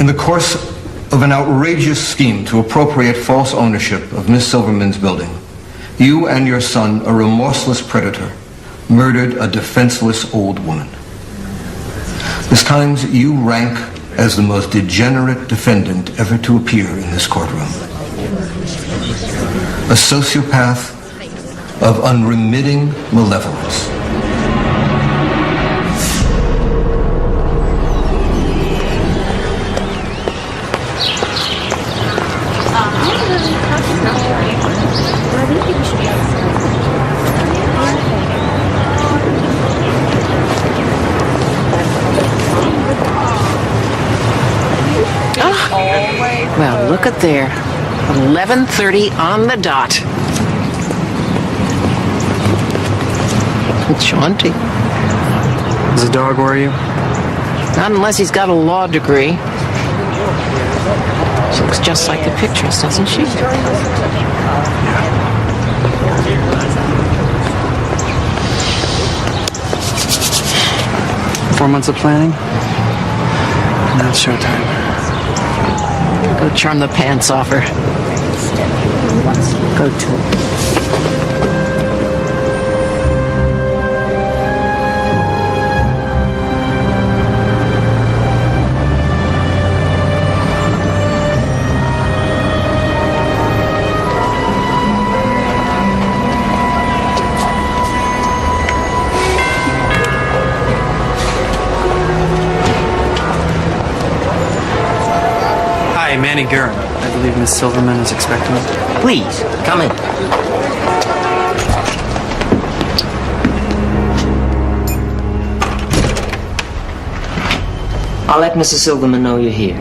In the course of an outrageous scheme to appropriate false ownership of Miss Silverman's building, you and your son, a remorseless predator, murdered a defenseless old woman. Miss Kimes, you rank as the most degenerate defendant ever to appear in this courtroom. A sociopath of unremitting malevolence. Well, look at there. 11:30 on the dot. It's Sante. Does the dog worry you? Not unless he's got a law degree. She looks just like the pictures, doesn't she? 4 months of planning. Now it's showtime. Go charm the pants off her. Go to her. Manny Gurin. I believe Miss Silverman is expecting me. Please, come in. I'll let Mrs. Silverman know you're here.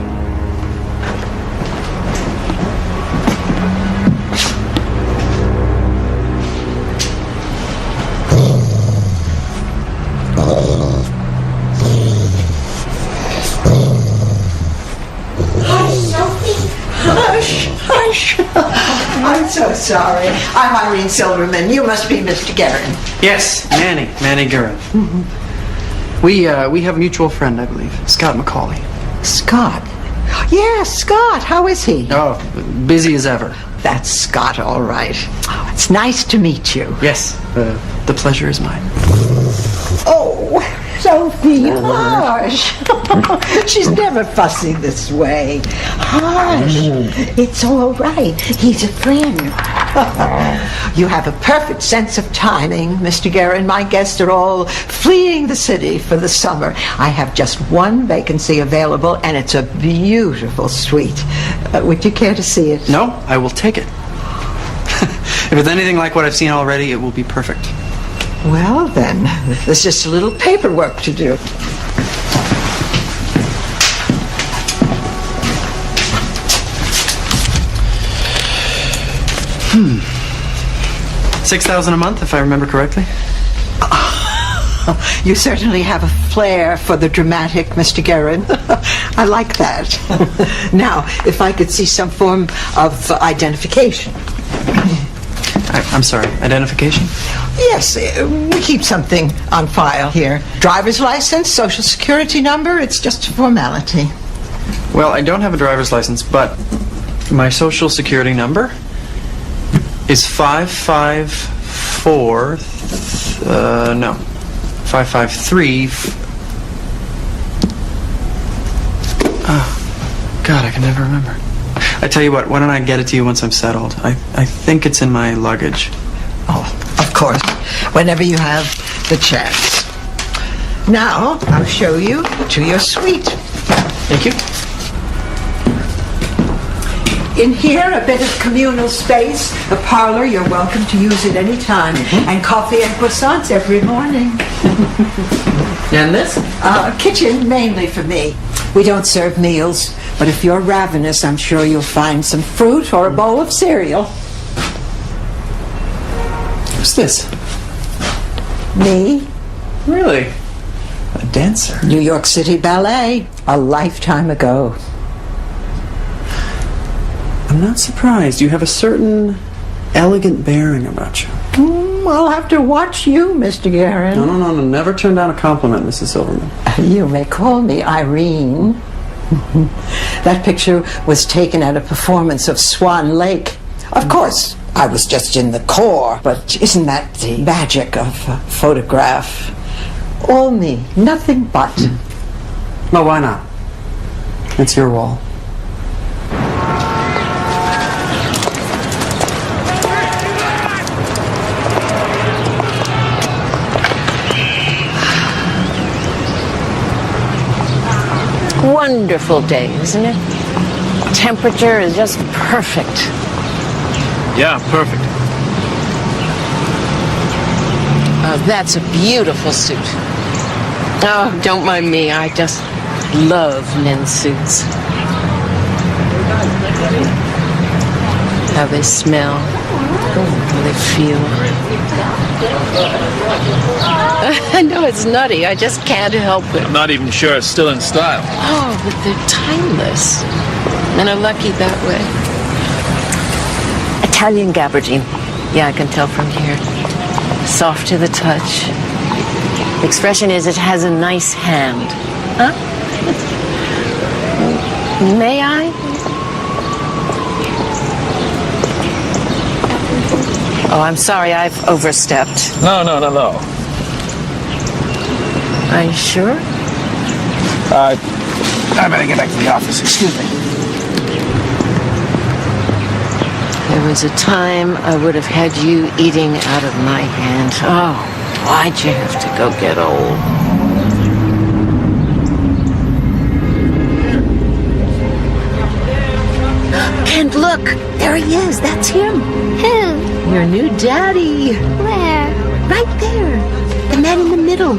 I'm so sorry. I'm Irene Silverman. You must be Mr. Guerin. Yes, Manny Gurin. Mm-hmm. We have a mutual friend, I believe, Scott McCauley. Scott? Yes, Scott. How is he? Oh, busy as ever. That's Scott, all right. Oh, it's nice to meet you. Yes, the pleasure is mine. Oh, Sophie, hush. She's never fussy this way. Hush. It's all right. He's a friend. You have a perfect sense of timing, Mr. Guerin. My guests are all fleeing the city for the summer. I have just one vacancy available, and it's a beautiful suite. Would you care to see it? No, I will take it. If it's anything like what I've seen already, it will be perfect. Well, then, there's just a little paperwork to do. $6,000 a month, if I remember correctly. You certainly have a flair for the dramatic, Mr. Guerin. I like that. Now, if I could see some form of identification. I'm sorry, identification? Yes, we keep something on file here. Driver's license, social security number, it's just a formality. Well, I don't have a driver's license, but my social security number is 553. Oh, God, I can never remember. I tell you what, why don't I get it to you once I'm settled? I think it's in my luggage. Oh, of course, whenever you have the chance. Now, I'll show you to your suite. Thank you. In here, a bit of communal space, a parlor, you're welcome to use at any time, and coffee and croissants every morning. And this? Kitchen, mainly for me. We don't serve meals, but if you're ravenous, I'm sure you'll find some fruit or a bowl of cereal. Who's this? Me? Really? A dancer? New York City Ballet, a lifetime ago. I'm not surprised. You have a certain elegant bearing about you. I'll have to watch you, Mr. Guerin. No. Never turn down a compliment, Mrs. Silverman. You may call me Irene. That picture was taken at a performance of Swan Lake. Of course, I was just in the core, but isn't that the magic of a photograph? All me, nothing but. Well, why not? It's your wall. Wonderful day, isn't it? Temperature is just perfect. Yeah, perfect. Oh, that's a beautiful suit. Oh, don't mind me. I just love men's suits. How they smell, how they feel. I know it's nutty. I just can't help it. I'm not even sure it's still in style. Oh, but they're timeless. And are lucky that way. Italian gabardine. Yeah, I can tell from here. Soft to the touch. The expression is it has a nice hand. Huh? May I? Oh, I'm sorry, I've overstepped. No. Are you sure? I better get back to the office. Excuse me. There was a time I would have had you eating out of my hand. Oh, why'd you have to go get old? Kent, look! There he is. That's him. Who? Your new daddy. Where? Right there. The man in the middle.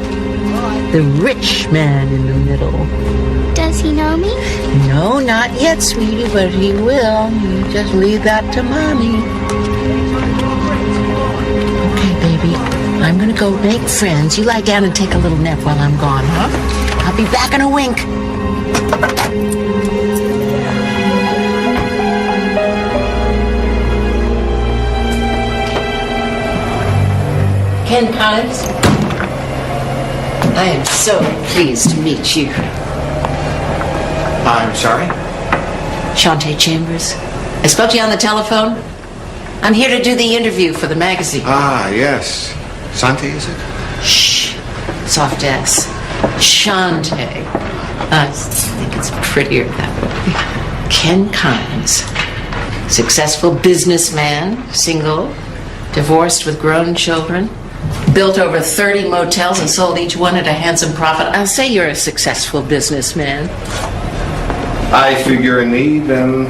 The rich man in the middle. Does he know me? No, not yet, sweetie, but he will. You just leave that to Mommy. Okay, baby. I'm gonna go make friends. You lie down and take a little nap while I'm gone, huh? I'll be back in a wink. Ken Kimes, I am so pleased to meet you. I'm sorry? Sante Chambers. I spoke to you on the telephone. I'm here to do the interview for the magazine. Ah, yes. Sante, is it? Shh. Soft S. Sante. I think it's prettier that way. Ken Kimes. Successful businessman, single, divorced with grown children, built over 30 motels and sold each one at a handsome profit. I'll say you're a successful businessman. I figure a need, and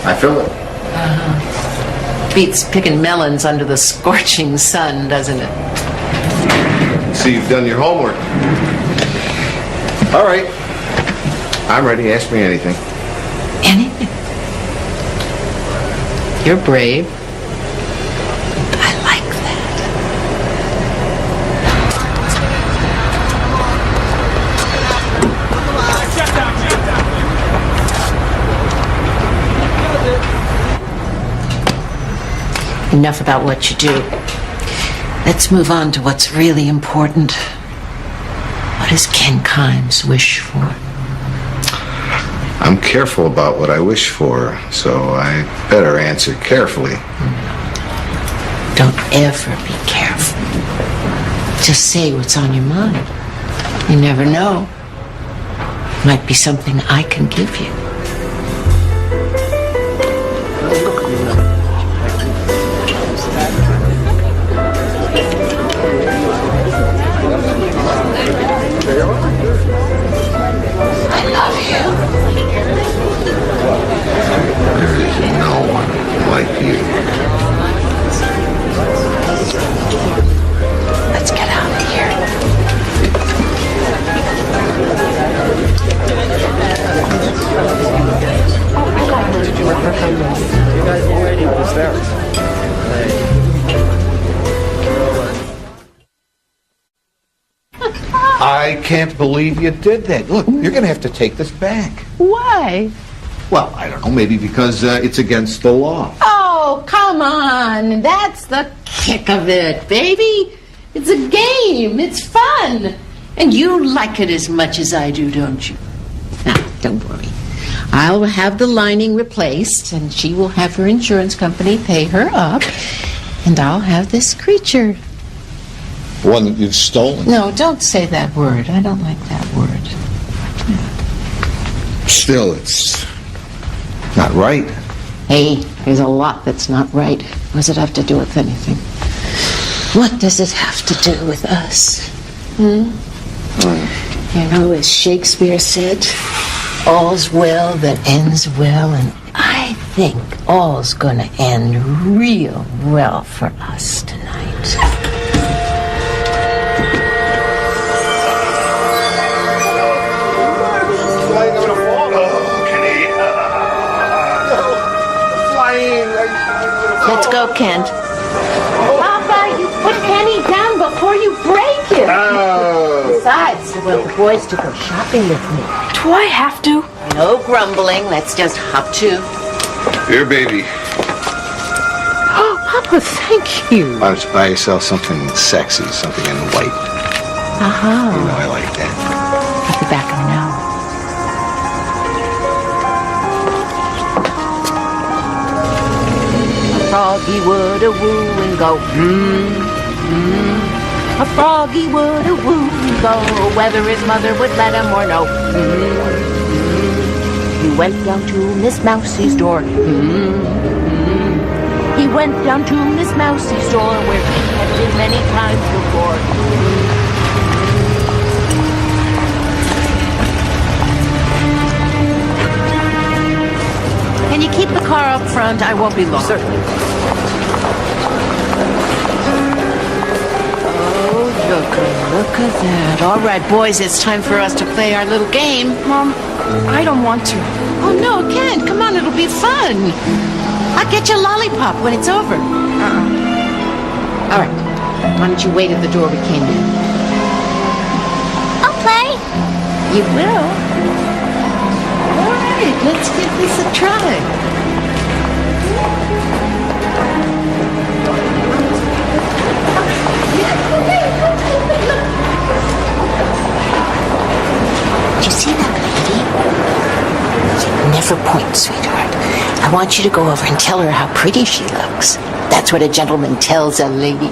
I fill it. Beats picking melons under the scorching sun, doesn't it? See, you've done your homework. All right. I'm ready. Ask me anything. Anything. You're brave. I like that. Enough about what you do. Let's move on to what's really important. What does Ken Kimes wish for? I'm careful about what I wish for, so I better answer carefully. Don't ever be careful. Just say what's on your mind. You never know. Might be something I can give you. I love you. There is no one like you. Let's get out of here. I can't believe you did that. Look, you're going to have to take this back. Why? Well, I don't know, maybe because it's against the law. Oh, come on. That's the kick of it, baby. It's a game. It's fun. And you like it as much as I do, don't you? Now, don't worry. I'll have the lining replaced, and she will have her insurance company pay her up, and I'll have this creature. One that you've stolen. No, don't say that word. I don't like that word. Still, it's not right. Hey, there's a lot that's not right. What does it have to do with anything? What does it have to do with us? You know, as Shakespeare said, all's well that ends well, and I think all's gonna end real well for us tonight. Let's go, Kent. Papa, you put Kenny down before you break him. Besides, I want the boys to go shopping with me. Do I have to? No grumbling. Let's just hop to. Here, baby. Oh, Papa, thank you. Why don't you buy yourself something sexy, something in white? Uh-huh. You know I like that. At the back of an hour. A froggy would a woo and go, A froggy would a woo and go, whether his mother would let him or no. He went down to Miss Mousie's door. He went down to Miss Mousie's door where he had been many times before. Can you keep the car up front? I won't be long. Certainly. Oh, look at that. All right, boys, it's time for us to play our little game. Mom, I don't want to. Oh, no, Ken, come on, it'll be fun. I'll get you a lollipop when it's over. All right, why don't you wait at the door we came in? I'll play. You will? All right, let's give this a try. Did you see that lady? Never point, sweetheart. I want you to go over and tell her how pretty she looks. That's what a gentleman tells a lady.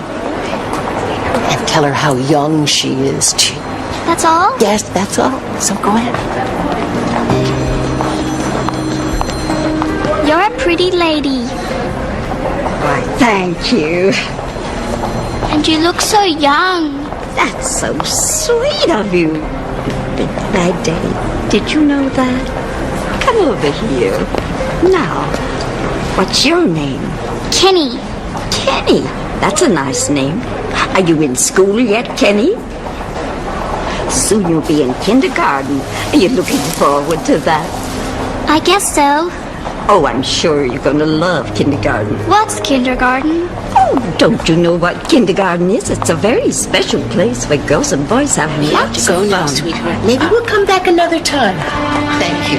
And tell her how young she is, too. That's all? Yes, that's all. So go ahead. You're a pretty lady. Why, thank you. And you look so young. That's so sweet of you. Big bad day. Did you know that? Come over here. Now, what's your name? Kenny. Kenny. That's a nice name. Are you in school yet, Kenny? Soon you'll be in kindergarten. Are you looking forward to that? I guess so. Oh, I'm sure you're going to love kindergarten. What's kindergarten? Oh, don't you know what kindergarten is? It's a very special place where girls and boys have We have lots to go of now, fun. sweetheart. Maybe we'll come back another time. Thank you.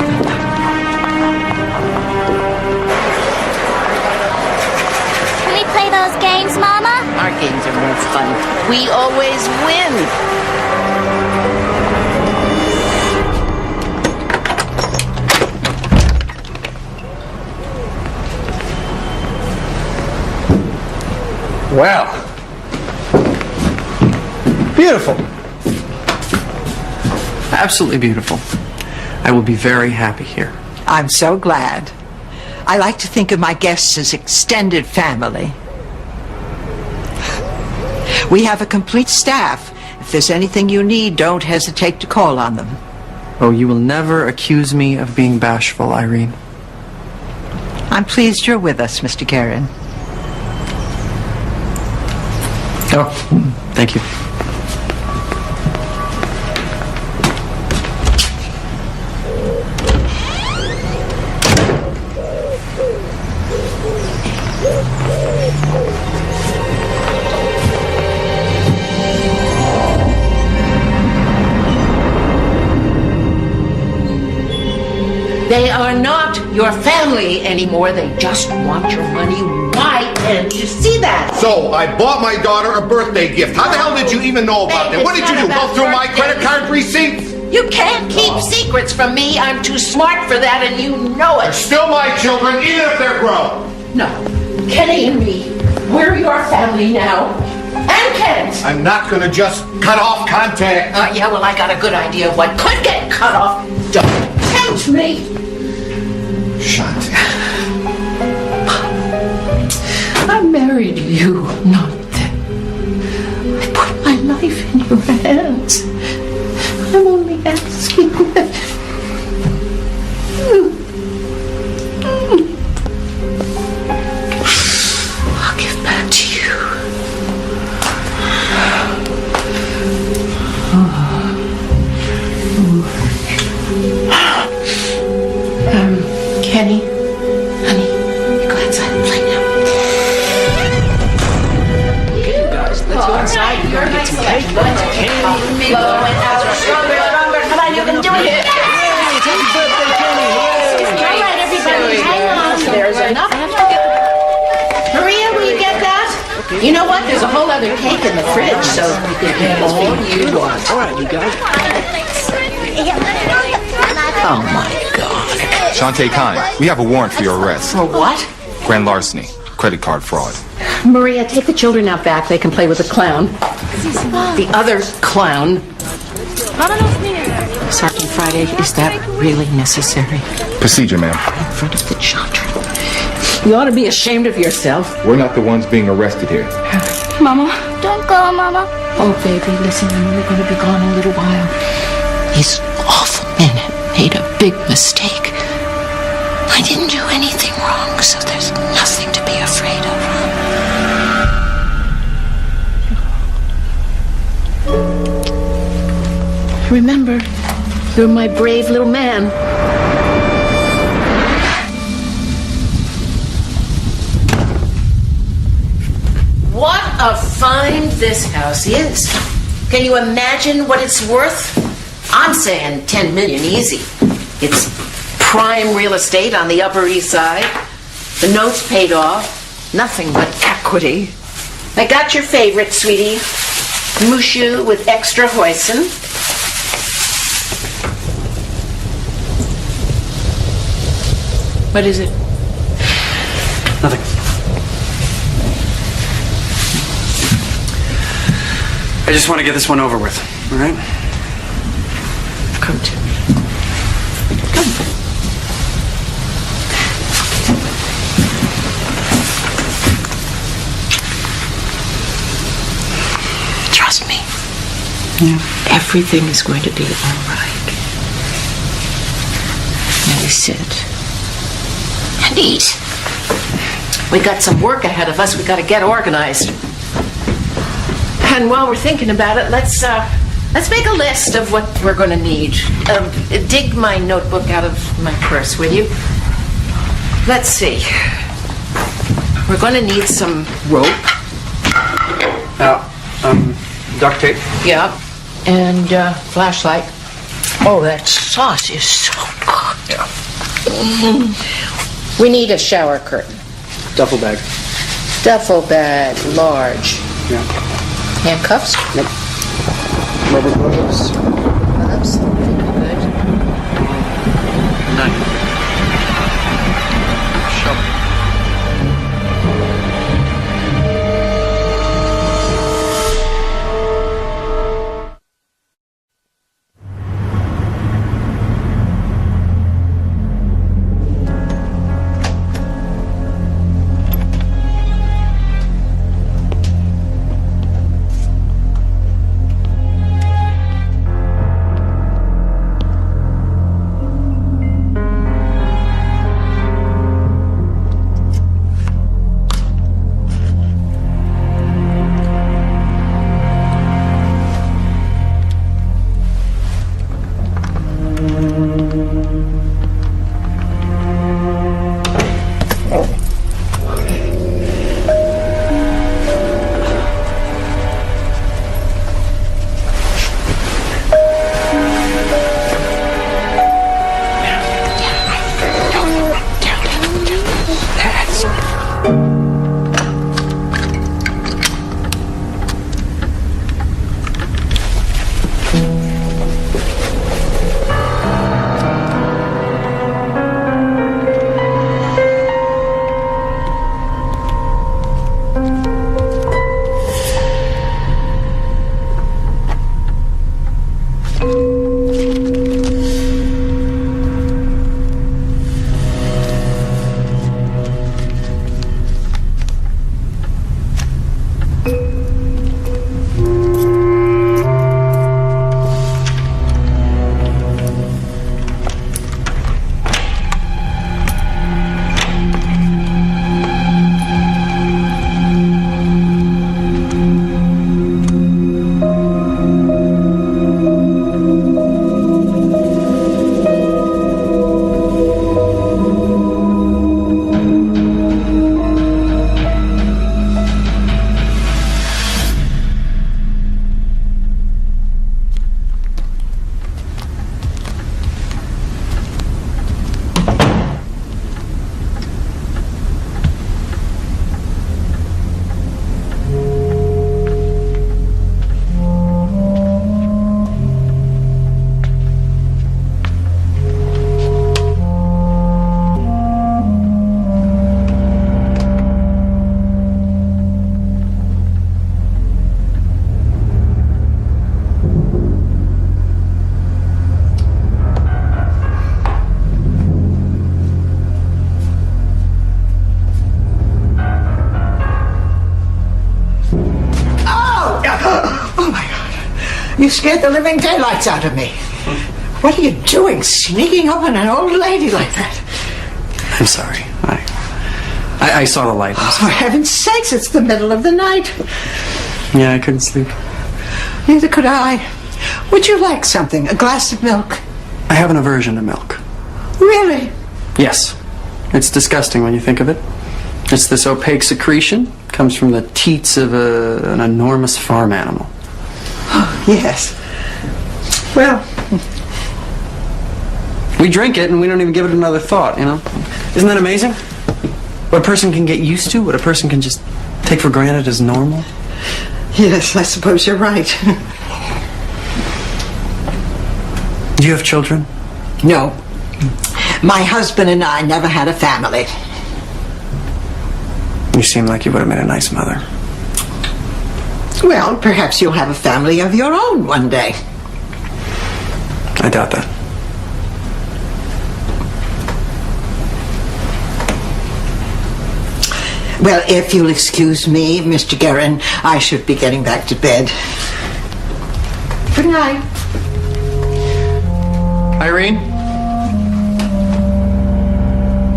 Can we play those games, Mama? Our games are more fun. We always win. Well, beautiful. Absolutely beautiful. I will be very happy here. I'm so glad. I like to think of my guests as extended family. We have a complete staff. If there's anything you need, don't hesitate to call on them. Oh, you will never accuse me of being bashful, Irene. I'm pleased you're with us, Mr. Karen. Oh, thank you. They are not your family anymore. They just want your money. Why can't you see that? So, I bought my daughter a birthday gift. How the hell did you even know about that? What did you do? Go through my credit card receipts? You can't keep secrets from me. I'm too smart for that, and you know They're it. still my children, even if they're grown. No. Kenny and me, we're your family now. And Ken's. I'm not gonna just cut off contact. Yeah, well, I got a good idea of what could get cut off. Don't tempt me. Shanti. I married you, not them. I put my life in your hands. I'm only asking that. I'll give back to you. Kenny, honey, you go outside and play now. Okay, you guys, let's go inside. We're gonna get some cake. Blow it out. Stronger. Come on, you can do it. Happy birthday, Kenny! All right, everybody, hang on. There's enough. Maria, will you get that? You know what? There's a whole other cake in the fridge, so you can get all you want. All right, you guys. Oh, my God. Sante Kimes, we have a warrant for your arrest. For what? Grand larceny, credit card fraud. Maria, take the children out back. They can play with the clown. The other clown. Sergeant Friday, is that really necessary? Procedure, ma'am. In front of the children. You ought to be ashamed of yourself. We're not the ones being arrested here. Mama. Don't go, Mama. Oh, baby, listen, we're going to be gone a little while. These awful men made a big mistake. I didn't do anything wrong, so there's nothing to be afraid of. Remember, you're my brave little man. What a find this house is. Can you imagine what it's worth? I'm saying 10 million easy. It's prime real estate on the Upper East Side. The note's paid off. Nothing but equity. I got your favorite, sweetie. Mushu with extra hoisin. What is it? Nothing. I just want to get this one over with, all right? Come to me. Come. Trust me. Yeah. Everything is going to be all right. Now you sit and eat. We got some work ahead of us. We got to get organized. And while we're thinking about it, let's make a list of what we're going to need. Dig my notebook out of my purse, will you? Let's see. We're going to need some rope. Duct tape. Yeah. And flashlight. Oh, that sauce is so good. Yeah. We need a shower curtain. Duffel bag. Duffel bag, large. Yeah. Handcuffs? Yep. Rubber gloves. Gloves? Good. Knife. Shovel. You scared the living daylights out of me. What are you doing, sneaking up on an old lady like that? I'm sorry. I saw the light. For heaven's sakes, it's the middle of the night. Yeah, I couldn't sleep. Neither could I. Would you like something? A glass of milk? I have an aversion to milk. Really? Yes. It's disgusting when you think of it. It's this opaque secretion. Comes from the teats of an enormous farm animal. Oh, yes. Well, we drink it and we don't even give it another thought, you know? Isn't that amazing? What a person can get used to, what a person can just take for granted as normal. yes, I suppose you're right. Do you have children? No. My husband and I never had a family. You seem like you would have made a nice mother. Well, perhaps you'll have a family of your own one day. I doubt that. Well, if you'll excuse me, Mr. Guerin, I should be getting back to bed. Good night. Irene?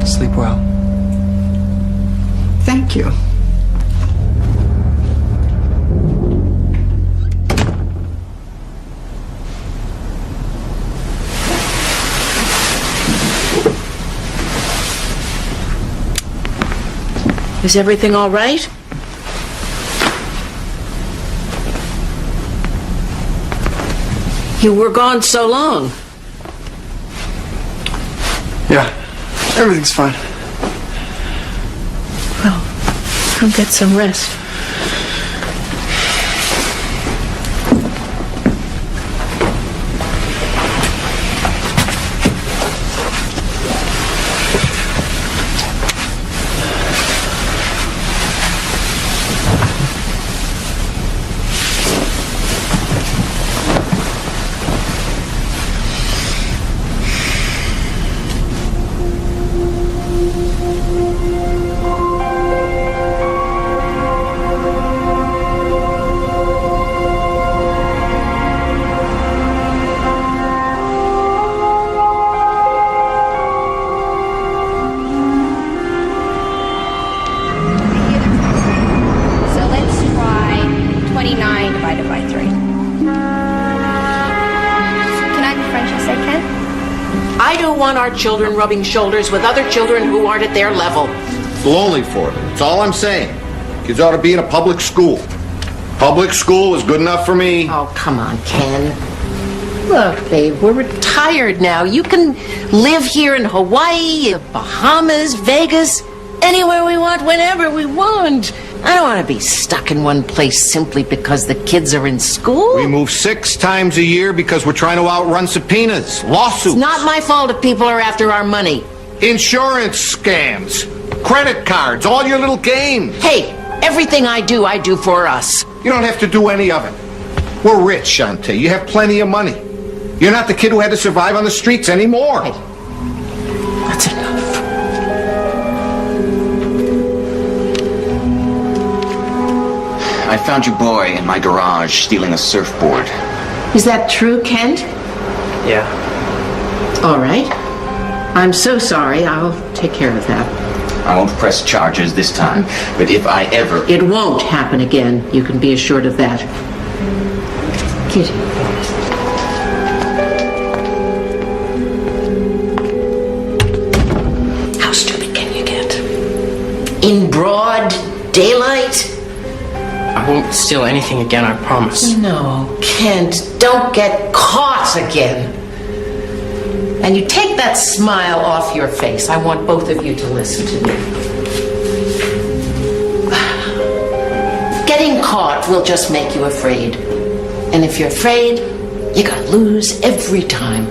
Sleep well. Thank you. Is everything all right? You were gone so long. Yeah, everything's fine. Well, I'll get some rest. Our children rubbing shoulders with other children who aren't at their level. It's lonely for them. That's all I'm saying. Kids ought to be in a public school. Public school is good enough for me. Oh, come on, Ken. Look, babe, we're retired now. You can live here in Hawaii, the Bahamas, Vegas, anywhere we want, whenever we want. I don't want to be stuck in one place simply because the kids are in school. We move 6 times a year because we're trying to outrun subpoenas, lawsuits. It's not my fault if people are after our money. Insurance scams, credit cards, all your little games. Hey, everything I do for us. You don't have to do any of it. We're rich, Sante. You have plenty of money. You're not the kid who had to survive on the streets anymore. Hey, that's enough. I found your boy in my garage stealing a surfboard. Is that true, Kent? Yeah. All right. I'm so sorry. I'll take care of that. I won't press charges this time, but if I ever... It won't happen again. You can be assured of that. Kitty. How stupid can you get? In broad daylight? I won't steal anything again, I promise. No, Kent, don't get caught again. And you take that smile off your face. I want both of you to listen to me. Getting caught will just make you afraid. And if you're afraid, you're gonna lose every time.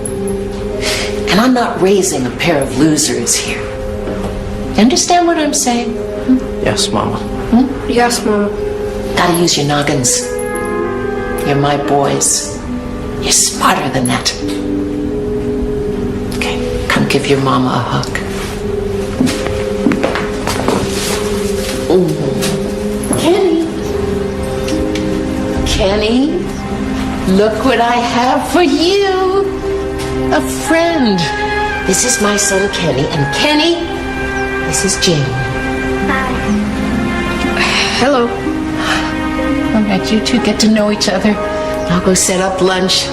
And I'm not raising a pair of losers here. You understand what I'm saying? Yes, Mama. Yes, Mama. Gotta use your noggins. You're my boys. You're smarter than that. Okay, come give your mama a hug. Kenny. Kenny. Look what I have for you. A friend. This is my son, Kenny. And Kenny, this is Jane. Bye. Hello. All right, you two get to know each other. I'll go set up lunch.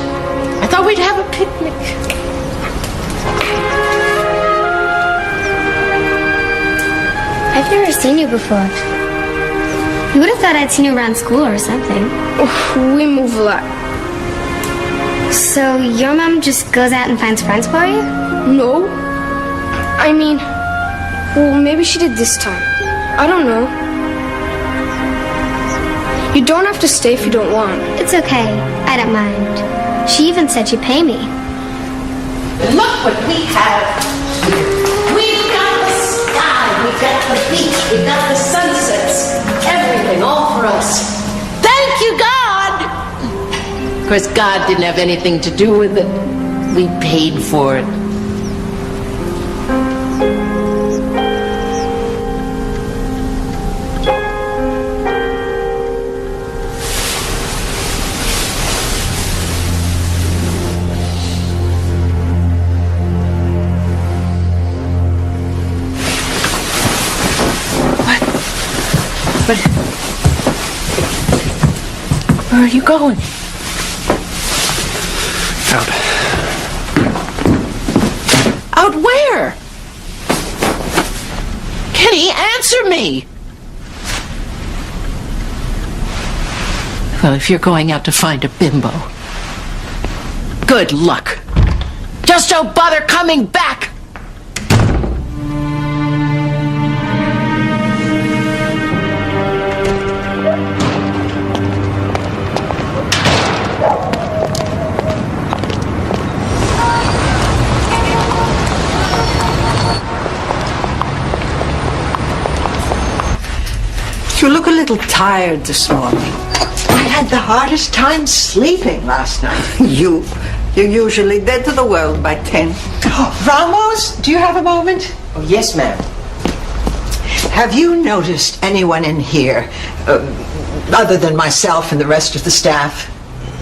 I thought we'd have a picnic. I've never seen you before. You would have thought I'd seen you around school or something. We move a lot. So your mom just goes out and finds friends for you? No. I mean, well, maybe she did this time. I don't know. You don't have to stay if you don't want. It's okay. I don't mind. She even said she'd pay me. Look what we have here. We've got the sky, we've got the beach, we've got the sunsets, everything, all for us. Thank you, God! Of course, God didn't have anything to do with it. We paid for it. But where are you going? Out. Out where? Kenny, answer me! Well, if you're going out to find a bimbo, good luck. Just don't bother coming back! You look a little tired this morning. I had the hardest time sleeping last night. You're usually dead to the world by 10. Ramos, do you have a moment? Oh, yes, ma'am. Have you noticed anyone in here, other than myself and the rest of the staff?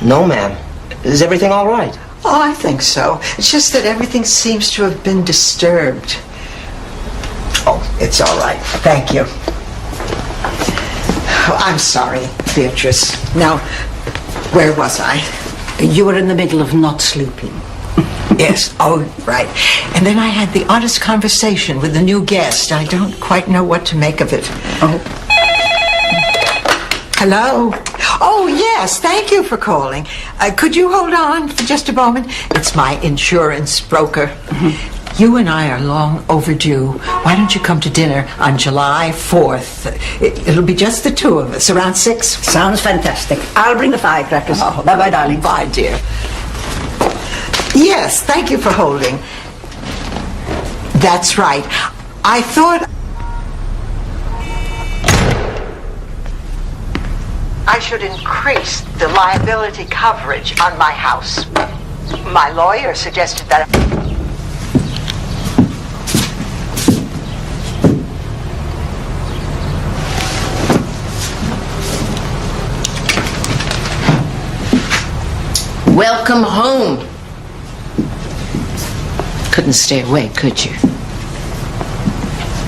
No, ma'am. Is everything all right? Oh, I think so. It's just that everything seems to have been disturbed. Oh, it's all right. Thank you. Oh, I'm sorry, Beatrice. Now, where was I? You were in the middle of not sleeping. Yes, oh, right. And then I had the honest conversation with the new guest. I don't quite know what to make of it. Oh. Hello? Oh, yes, thank you for calling. Could you hold on for just a moment? It's my insurance broker. You and I are long overdue. Why don't you come to dinner on July 4th? It'll be just the two of us, around 6. Sounds fantastic. I'll bring the firecrackers. Oh, bye-bye, darling. Bye, dear. Yes, thank you for holding. That's right. I thought I should increase the liability coverage on my house. My lawyer suggested that. Welcome home. Couldn't stay away, could you?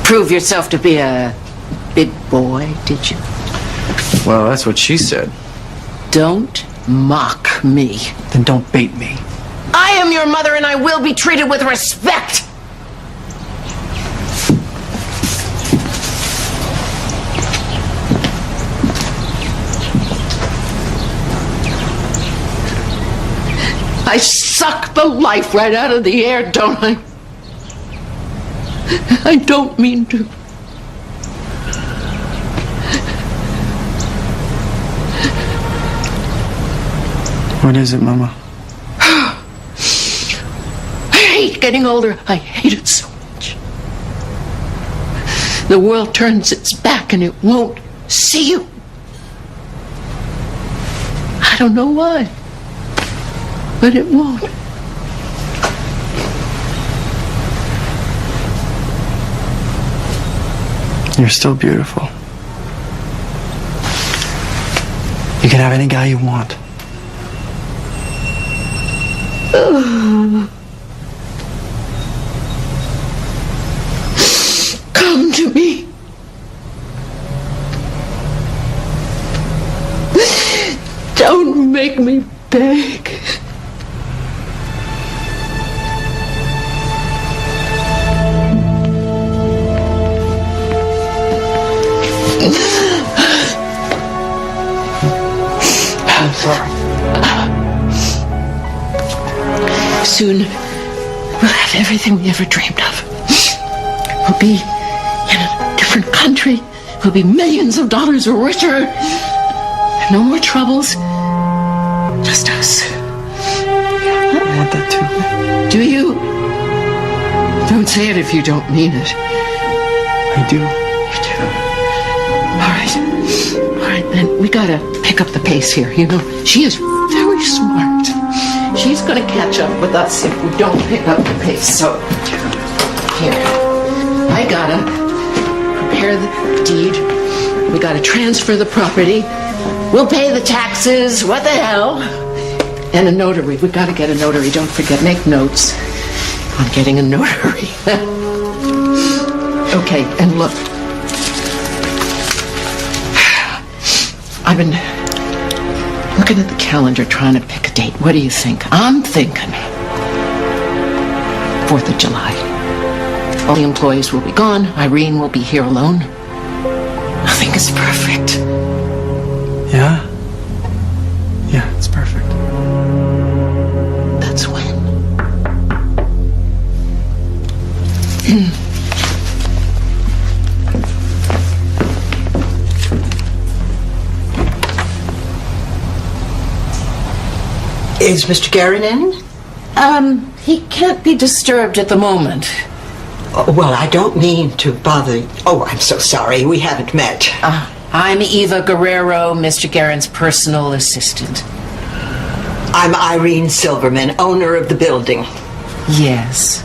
Prove yourself to be a big boy, did you? Well, that's what she said. Don't mock me. Then don't bait me. I am your mother and I will be treated with respect. I suck the life right out of the air, don't I? I don't mean to. What is it, Mama? I hate getting older. I hate it so much. The world turns its back and it won't see you. I don't know why, but it won't. You're still beautiful. You can have any guy you want. Come to me. Don't make me beg. I'm sorry. Soon, we'll have everything we ever dreamed of. We'll be in a different country. We'll be millions of dollars richer. No more troubles. Just us. I want that too. Do you? Don't say it if you don't mean it. I do. You do. All right, then we gotta pick up the pace here. You know, she is very smart. She's gonna catch up with us if we don't pick up the pace. So, here, I gotta prepare the deed. We gotta transfer the property. We'll pay the taxes. What the hell? And a notary. We gotta get a notary. Don't forget, make notes on getting a notary. Okay, and look. I've been looking at the calendar trying to pick a date. What do you think? I'm thinking 4th of July. All the employees will be gone. Irene will be here alone. I think it's perfect. Yeah? Yeah, it's perfect. That's when. Is Mr. Guerin in? He can't be disturbed at the moment. Oh, well, I don't mean to bother. Oh, I'm so sorry. We haven't met. I'm Eva Guerrero, Mr. Guerin's personal assistant. I'm Irene Silverman, owner of the building. Yes.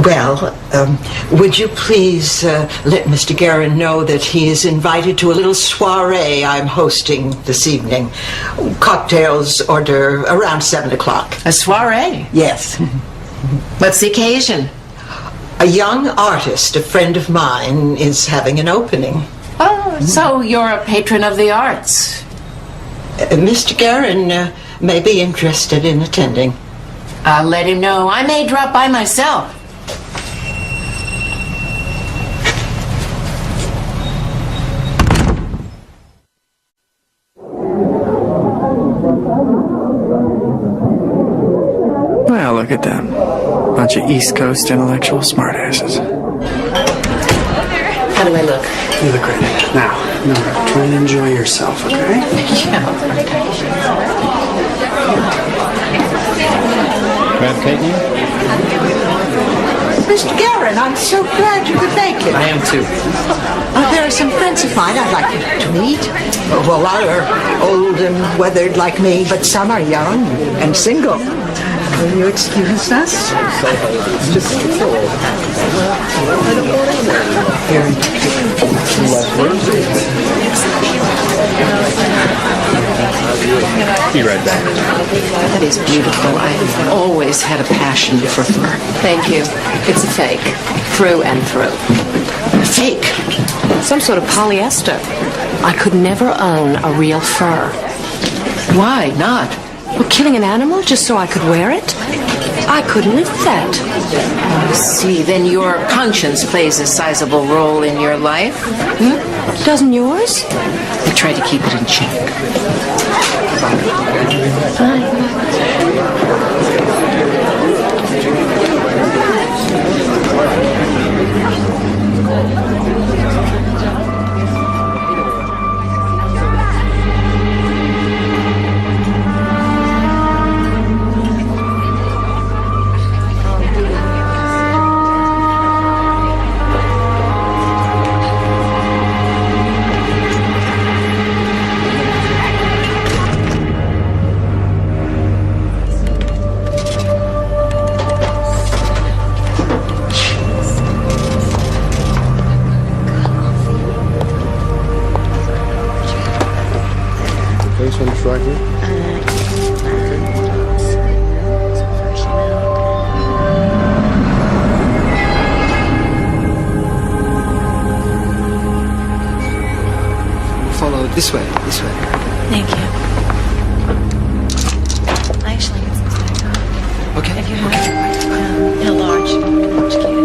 Well, would you please let Mr. Guerin know that he is invited to a little soiree I'm hosting this evening. Cocktails order around 7 o'clock. A soiree? Yes. What's the occasion? A young artist, a friend of mine, is having an opening. Oh, so you're a patron of the arts. Mr. Guerin may be interested in attending. I'll let him know. I may drop by myself. Well, look at them. Bunch of East Coast intellectual smartasses. How do I look? You look great. Now, Nora, try and enjoy yourself, okay? Mr. Guerin, I'm so glad you could make it. I am too. There are some friends of mine I'd like to meet. Well, a lot are old and weathered like me, but some are young and single. Will you excuse us? Be right back. That is beautiful. I've always had a passion for fur. Thank you. It's a fake. Through and through. Fake? Some sort of polyester. I could never own a real fur. Why not? Well, killing an animal just so I could wear it? I couldn't live with that. I see. Then your conscience plays a sizable role in your life. Doesn't yours? I try to keep it in check. follow this way, this way. Thank you. I actually get some snack. Okay. If you have in a large can.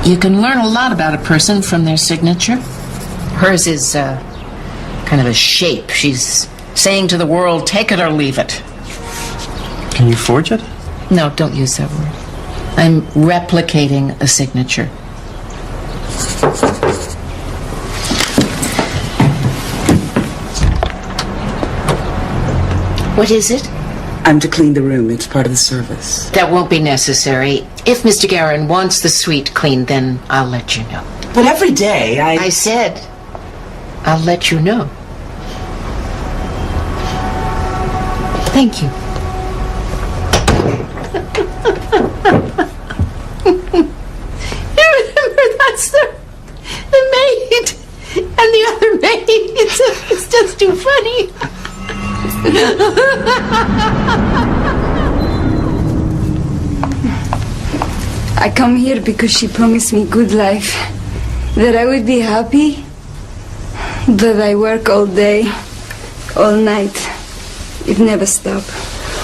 You can learn a lot about a person from their signature. Hers is kind of a shape. She's saying to the world, take it or leave it. Can you forge it? No, don't use that word. I'm replicating a signature. What is it? I'm to clean the room. It's part of the service. That won't be necessary. If Mr. Guerin wants the suite cleaned, then I'll let you know. But every day I said I'll let you know. Thank you. You remember that's the maid and the other maid. It's just too funny. I come here because she promised me good life, that I would be happy, that I work all day, all night. It never stops.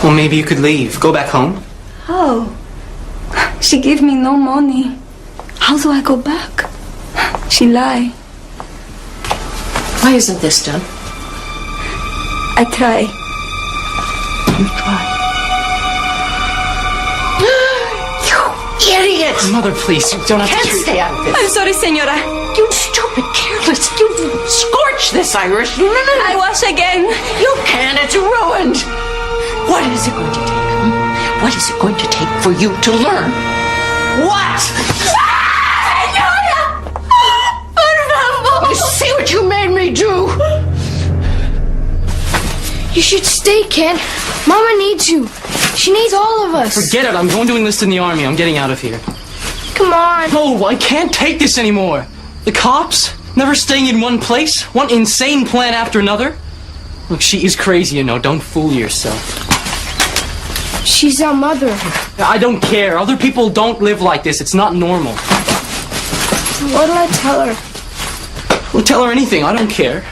Well, maybe you could leave. Go back home. How? She gave me no money. How do I go back? She lied. Why isn't this done? I try. You try. You idiot! Mother, please, you don't have Can't to... stay out of this. I'm sorry, senora. You stupid, careless. You scorch this Irish. I wash again. You can't. It's ruined. What is it going to take? What is it going to take for you to learn? What? Senora! You see what you made me do? You should stay, Ken. Mama needs you. She needs all of us. Forget it. I'm going to enlist in the army. I'm getting out of here. Come on. No, I can't take this anymore. The cops, never staying in one place, one insane plan after another. Look, she is crazy, you know. Don't fool yourself. She's our mother. I don't care. Other people don't live like this. It's not normal. What'll I tell her? Well, tell her anything. I don't care.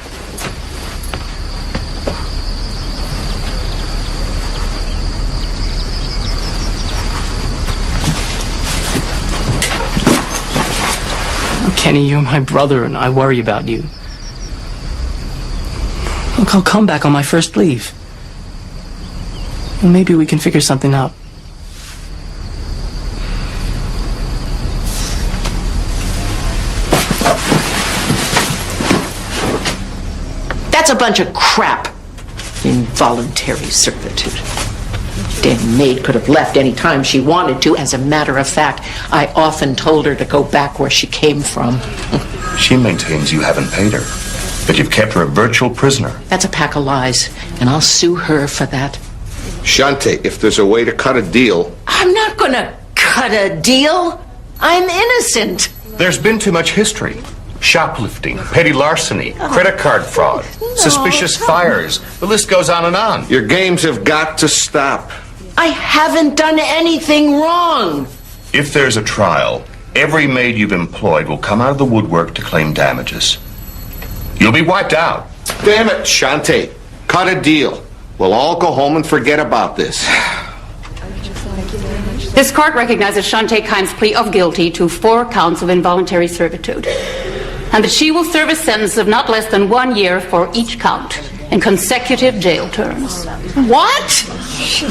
Kenny, you're my brother, and I worry about you. Look, I'll come back on my first leave. Well, maybe we can figure something out. That's a bunch of crap. Involuntary servitude. Damn maid could have left any time she wanted to. As a matter of fact, I often told her to go back where she came from. She maintains you haven't paid her, that you've kept her a virtual prisoner. That's a pack of lies, and I'll sue her for that. Sante, if there's a way to cut a deal... I'm not gonna cut a deal. I'm innocent. There's been too much history. Shoplifting, petty larceny, credit card fraud, suspicious fires. The list goes on and on. Your games have got to stop. I haven't done anything wrong. If there's a trial, every maid you've employed will come out of the woodwork to claim damages. You'll be wiped out. Damn it, Sante. Cut a deal. We'll all go home and forget about this. This court recognizes Sante Kimes' plea of guilty to 4 counts of involuntary servitude, and that she will serve a sentence of not less than 1 year for each count, and consecutive jail terms. What?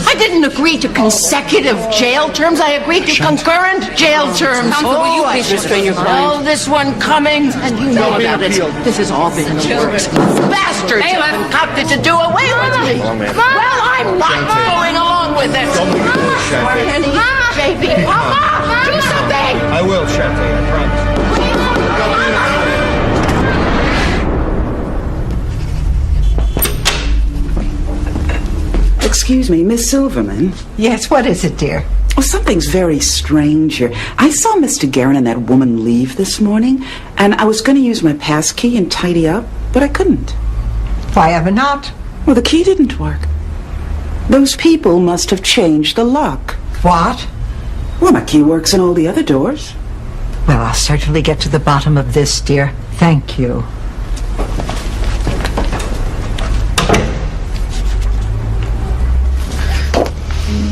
I didn't agree to consecutive jail terms. I agreed to concurrent jail terms. Counsel, will you please restrain your client? Oh, this one coming, and you know about it. This has all been in the works. Bastards have concocted to do away with me. Well, I'm not going along with it. Penny, baby, Mama, do something. I will, Sante, I promise. Excuse me, Miss Silverman. Yes, what is it, dear? Oh, something's very strange here. I saw Mr. Guerin and that woman leave this morning, and I was going to use my pass key and tidy up, but I couldn't. Why ever not? Well, the key didn't work. Those people must have changed the lock. What? Well, my key works in all the other doors. Well, I'll certainly get to the bottom of this, dear. Thank you.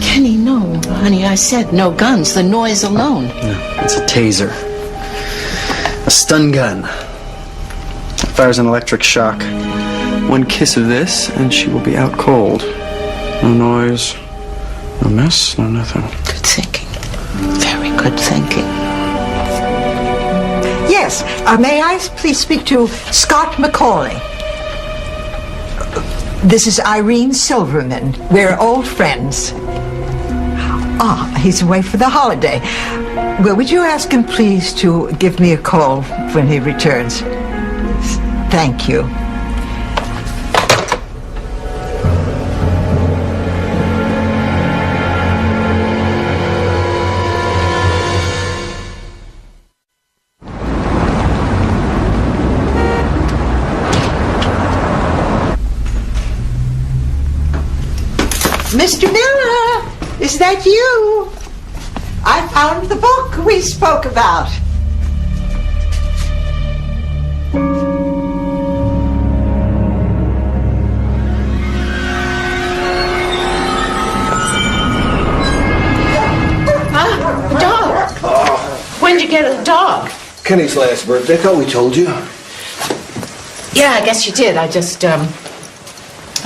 Kenny, no, honey, I said no guns. The noise alone. No, it's a taser. A stun gun. It fires an electric shock. One kiss of this, and she will be out cold. No noise, no mess, no nothing. Good thinking. Very good thinking. Yes, may I please speak to Scott McCauley? This is Irene Silverman. We're old friends. Ah, he's away for the holiday. Well, would you ask him, please, to give me a call when he returns? Thank you. Mr. Miller, is that you? I found the book we spoke about. Huh? Dog? When'd you get a dog? Kenny's last birthday. I thought we told you. Yeah, I guess you did. I just, I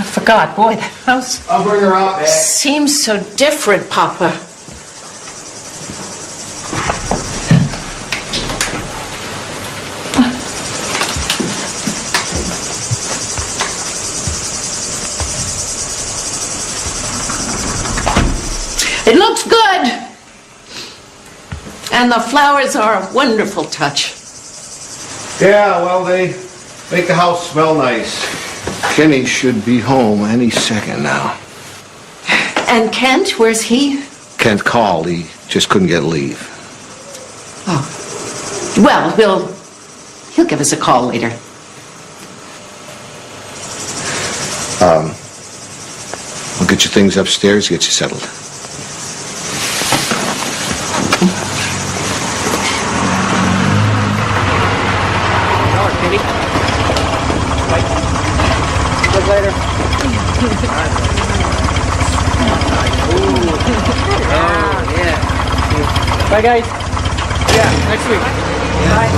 forgot. Boy, the house I'll bring her out, Dad. seems so different, Papa. It looks good. And the flowers are a wonderful touch. Yeah, well, they make the house smell nice. Kenny should be home any second now. And Kent, where's he? Kent called. He just couldn't get leave. Oh. Well, he'll give us a call later. We'll get your things upstairs, get you settled. Later. Bye, guys. Yeah, next week. Bye.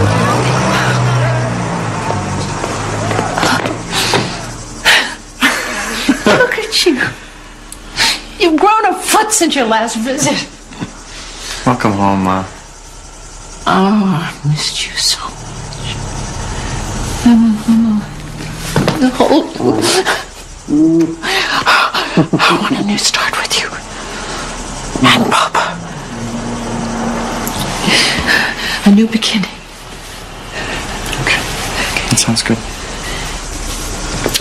Look at you. You've grown a foot since your last visit. Welcome home, Ma. Oh, I missed you so much. The whole... I want a new start with you. And Papa. A new beginning. Okay. That sounds good.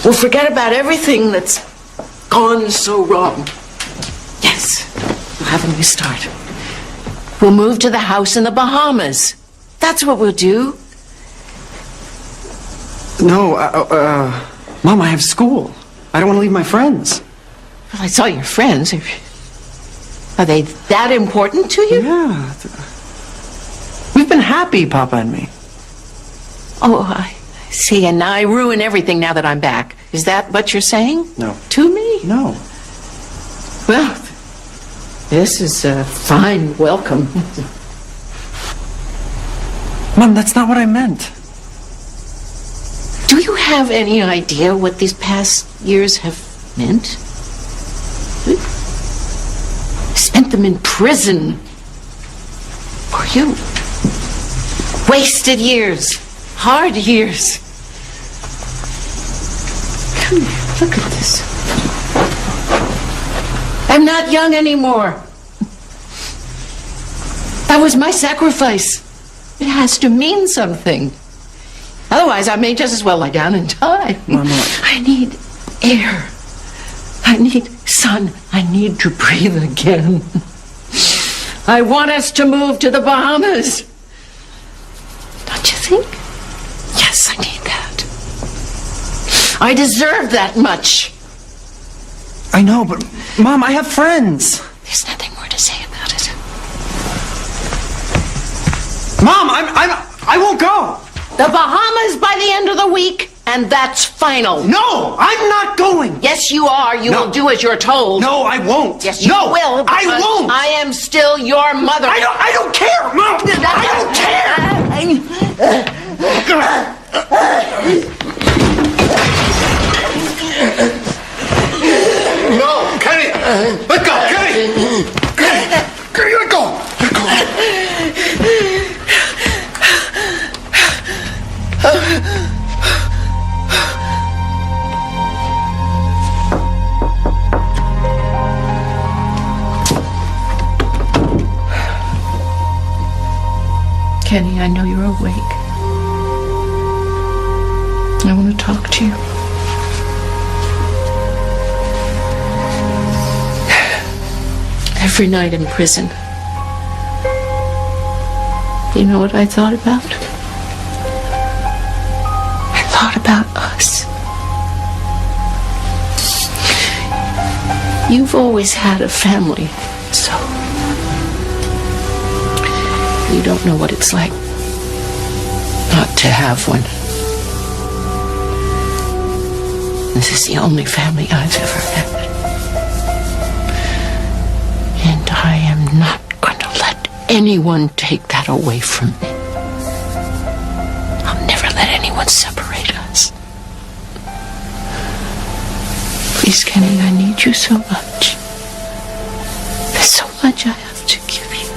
We'll forget about everything that's gone so wrong. Yes, we'll have a new start. We'll move to the house in the Bahamas. That's what we'll do. No, Mom, I have school. I don't want to leave my friends. Well, I saw your friends. Are they that important to you? Yeah. We've been happy, Papa and me. Oh, I see. And I ruin everything now that I'm back. Is that what you're saying? No. To me? No. Well, this is a fine welcome. Mom, that's not what I meant. Do you have any idea what these past years have meant? Spent them in prison. For you. Wasted years. Hard years. Come here, look at this. I'm not young anymore. That was my sacrifice. It has to mean something. Otherwise, I may just as well lie down and die. Mama. I need air. I need sun. I need to breathe again. I want us to move to the Bahamas. Don't you think? Yes, I need that. I deserve that much. I know, but Mom, I have friends. There's nothing more to say about it. Mom, I won't go. The Bahamas by the end of the week, and that's final. No, I'm not going. Yes, you are. You will do as you're told. No, I won't. Yes, you will. I won't. I am still your mother. I don't care, Mom. I don't care. No, Kenny! Let go, Kenny! Kenny, let go! Let go! Kenny, I know you're awake. I want to talk to you. Every night in prison. You know what I thought about? I thought about us. You've always had a family, so you don't know what it's like not to have one. This is the only family I've ever had. And I am not going to let anyone take that away from me. I'll never let anyone separate us. Please, Kenny, I need you so much. There's so much I have to give you.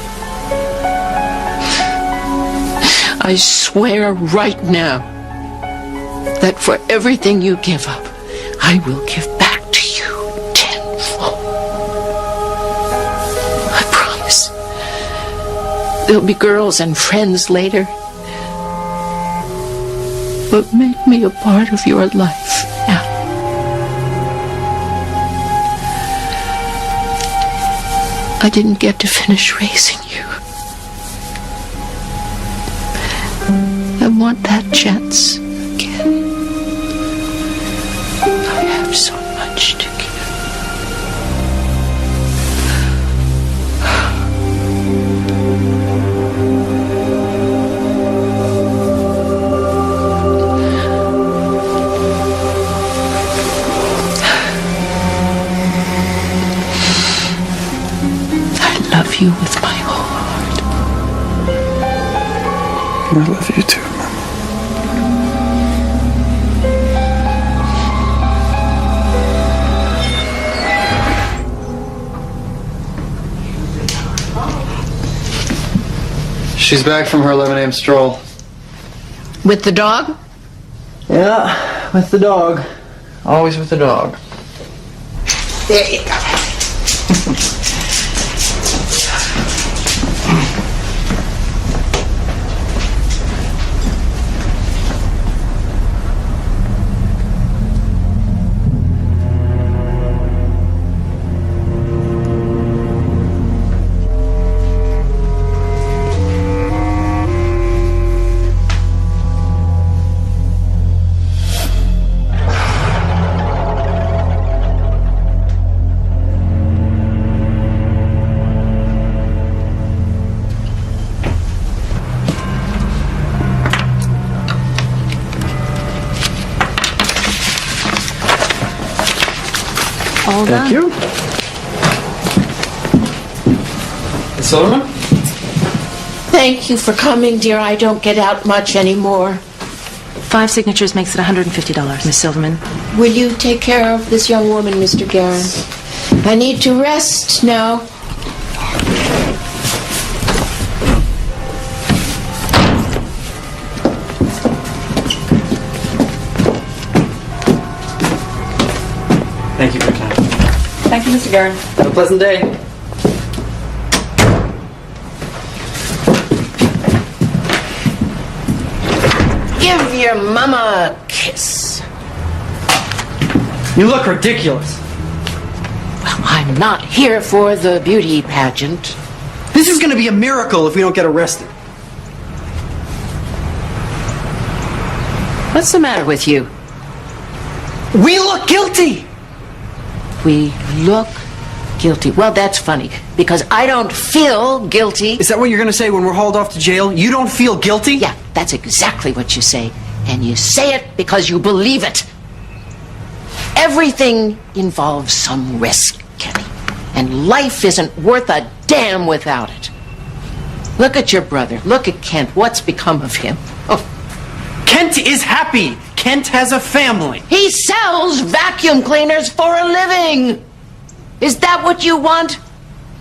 I swear right now that for everything you give up, I will give back to you tenfold. I promise. There'll be girls and friends later, but make me a part of your life now. I didn't get to finish raising you. I want that chance again. I have so much to give. I love you with my whole heart. I love you too, Mama. She's back from her 11 a.m. stroll. With the dog? Yeah, with the dog. Always with the dog. There you go. All done. Thank you. Silverman? Thank you for coming, dear. I don't get out much anymore. 5 signatures makes it $150, Miss Silverman. Will you take care of this young woman, Mr. Guerin? I need to rest now. Thank you for your time. Thank you, Mr. Guerin. Have a pleasant day. Give your mama a kiss. You look ridiculous. Well, I'm not here for the beauty pageant. This is going to be a miracle if we don't get arrested. What's the matter with you? We look guilty. We look guilty. Well, that's funny, because I don't feel guilty. Is that what you're going to say when we're hauled off to jail? You don't feel guilty? Yeah, that's exactly what you say. And you say it because you believe it. Everything involves some risk, Kenny. And life isn't worth a damn without it. Look at your brother. Look at Kent. What's become of him? Oh. Kent is happy. Kent has a family. He sells vacuum cleaners for a living. Is that what you want?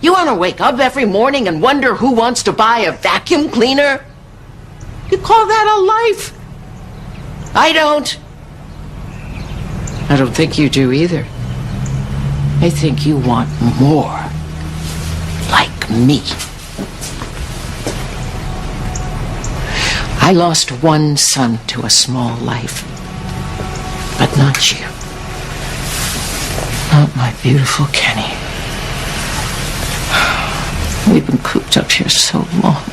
You want to wake up every morning and wonder who wants to buy a vacuum cleaner? You call that a life? I don't. I don't think you do either. I think you want more. Like me. I lost one son to a small life. But not you. Not my beautiful Kenny. We've been cooped up here so long.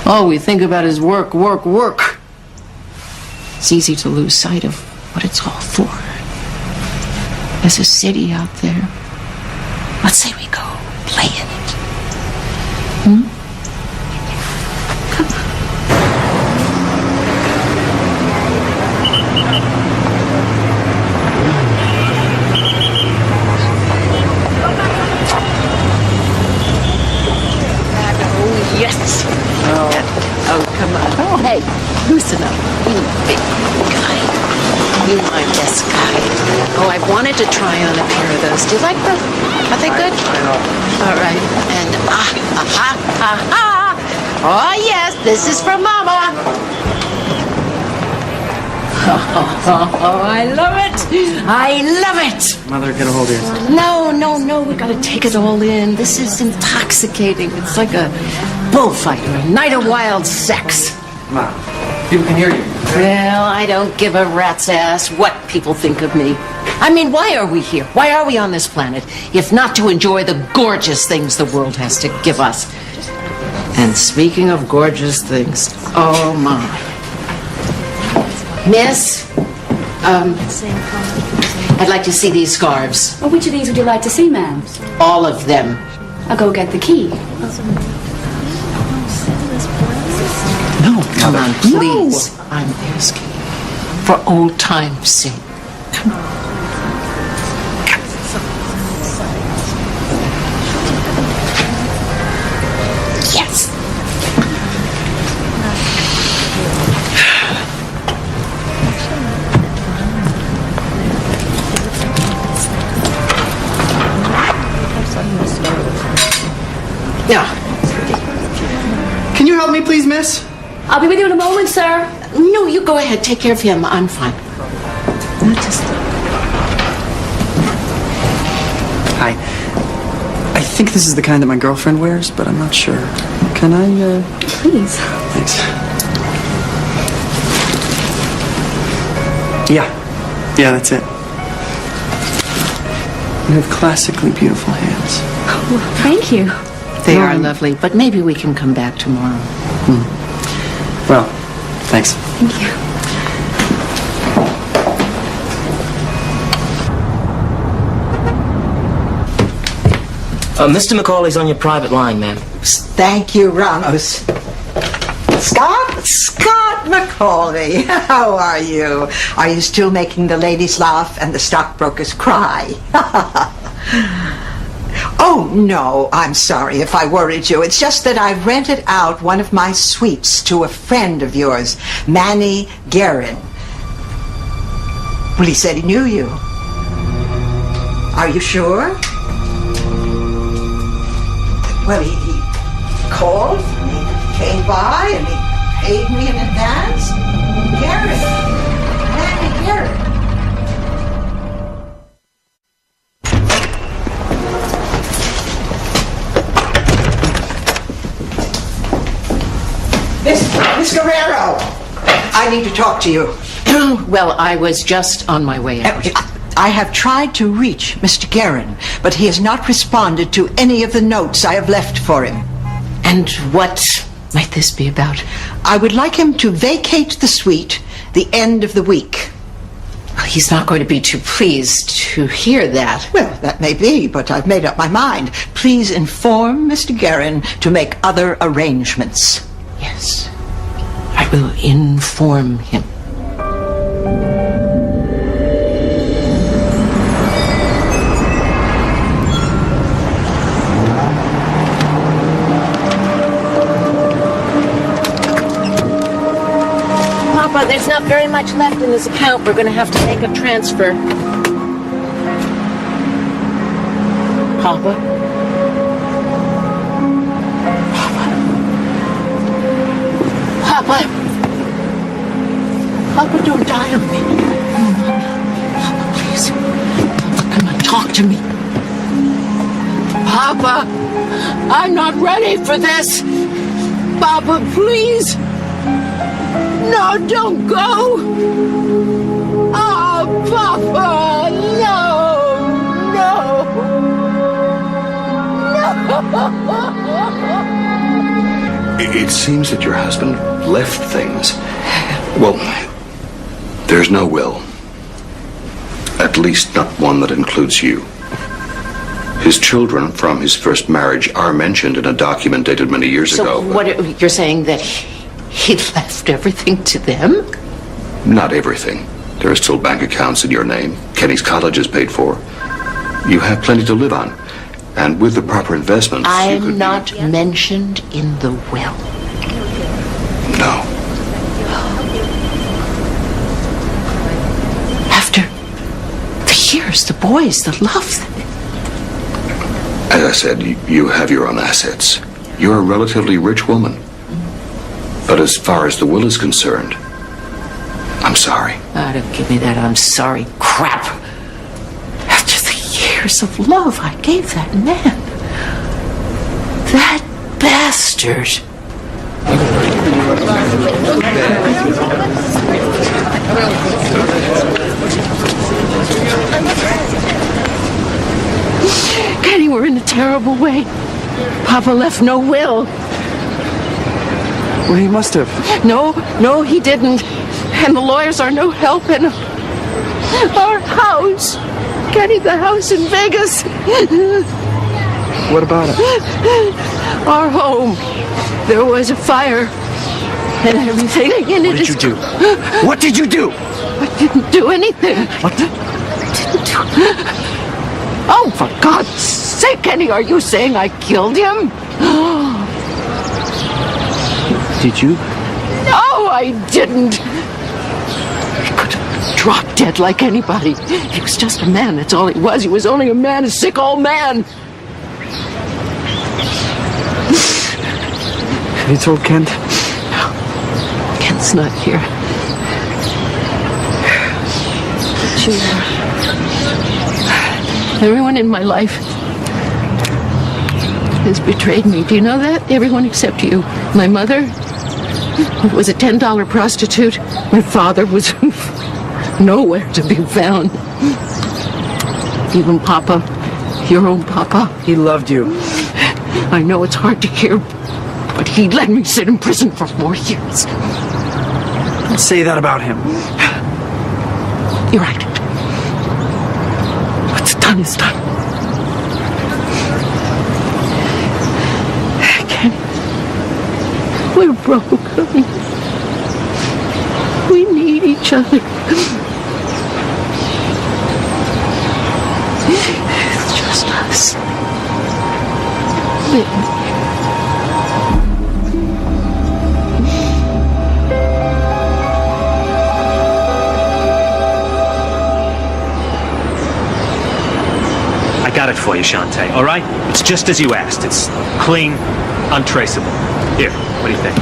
All we think about is work, work, work. It's easy to lose sight of what it's all for. There's a city out there. Let's say we go play in it. Hmm? Come on. Yes. Oh, come on. Oh, hey, loosen up. You big guy. You my best guy. Oh, I've wanted to try on a pair of those. Do you like them? Are they good? I know. All right. And oh, yes, this is from Mama. Oh, I love it. I love it. Mother, get a hold of yourself. No, we gotta take it all in. This is intoxicating. It's like a bullfight or a night of wild sex. Mom, people can hear you. Well, I don't give a rat's ass what people think of me. I mean, why are we here? Why are we on this planet if not to enjoy the gorgeous things the world has to give us? And speaking of gorgeous things, oh my. Miss, I'd like to see these scarves. Oh, which of these would you like to see, ma'am? All of them. I'll go get the key. No, Come on, please. No. I'm asking. For old time's sake. Come on. Yes. Yeah. Can you help me, please, miss? I'll be with you in a moment, sir. No, you go ahead. Take care of him. I'm fine. Hi. I think this is the kind that my girlfriend wears, but I'm not sure. Can I, Please. Thanks. Yeah, that's it. You have classically beautiful hands. Oh, thank you. They are lovely, but maybe we can come back tomorrow. Well, thanks. Thank you. Mr. McCauley's on your private line, ma'am. Thank you, Ramos. Scott McCauley, how are you? Are you still making the ladies laugh and the stockbrokers cry? Oh, no, I'm sorry if I worried you. It's just that I've rented out one of my suites to a friend of yours, Manny Guerin. Well, he said he knew you. Are you sure? Well, he called, and he came by, and he paid me in advance. Guerin. Manny Guerin. Miss Guerrero, I need to talk to you. Well, I was just on my way out. I have tried to reach Mr. Guerin, but he has not responded to any of the notes I have left for him. And what might this be about? I would like him to vacate the suite the end of the week. Well, he's not going to be too pleased to hear that. Well, that may be, but I've made up my mind. Please inform Mr. Guerin to make other arrangements. Yes, I will inform him. Papa, there's not very much left in this account. We're going to have to make a transfer. Papa? Papa! Papa, don't die on me. Papa, please. Papa, come on, talk to me. Papa, I'm not ready for this. Papa, please. No, don't go. Oh, Papa, no. It seems that your husband left things. Well, there's no will. At least not one that includes you. His children from his first marriage are mentioned in a document dated many years ago. So what you're saying that he left everything to them? Not everything. There are still bank accounts in your name. Kenny's college is paid for. You have plenty to live on. And with the proper investments, I'm not mentioned in the will. No. After the years, the boys, the love. As I said, you have your own assets. You're a relatively rich woman. But as far as the will is concerned, I'm sorry. Oh, don't give me that I'm sorry crap. After the years of love I gave that man. That bastard. Kenny, we're in a terrible way. Papa left no will. Well, he must have. No, he didn't. And the lawyers are no help in our house. Kenny, the house in Vegas. What about it? Our home. There was a fire and everything in it. What did you do? What did you do? I didn't do anything. What? I didn't do. Oh, for God's sake, Kenny, are you saying I killed him? Did you? No, I didn't. He could have dropped dead like anybody. He was just a man, that's all he was. He was only a man, a sick old man. Have you told Kent? No, Kent's not here. Everyone in my life has betrayed me. Do you know that? Everyone except you. My mother was a $10 prostitute. My father was nowhere to be found. Even Papa, your own Papa. He loved you. I know it's hard to hear, but he let me sit in prison for 4 years. Don't say that about him. You're right. What's done is done. Kenny, we're broken. We need each other. It's just us. I got it for you, Sante, all right? It's just as you asked. It's clean, untraceable. Here, what do you think?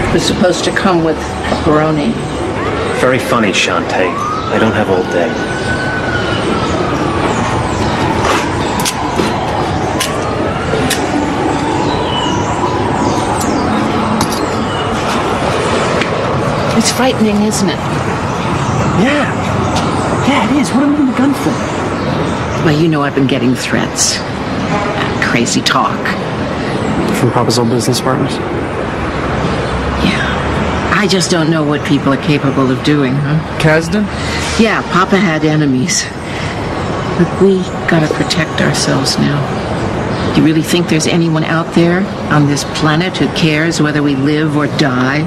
It was supposed to come with pepperoni. Very funny, Sante. I don't have all day. It's frightening, isn't it? Yeah. Yeah, it is. What am I in the gun for? Well, you know I've been getting threats. Crazy talk. From Papa's old business partners? I just don't know what people are capable of doing, huh? Kasdan? Yeah, Papa had enemies. But we gotta protect ourselves now. Do you really think there's anyone out there on this planet who cares whether we live or die?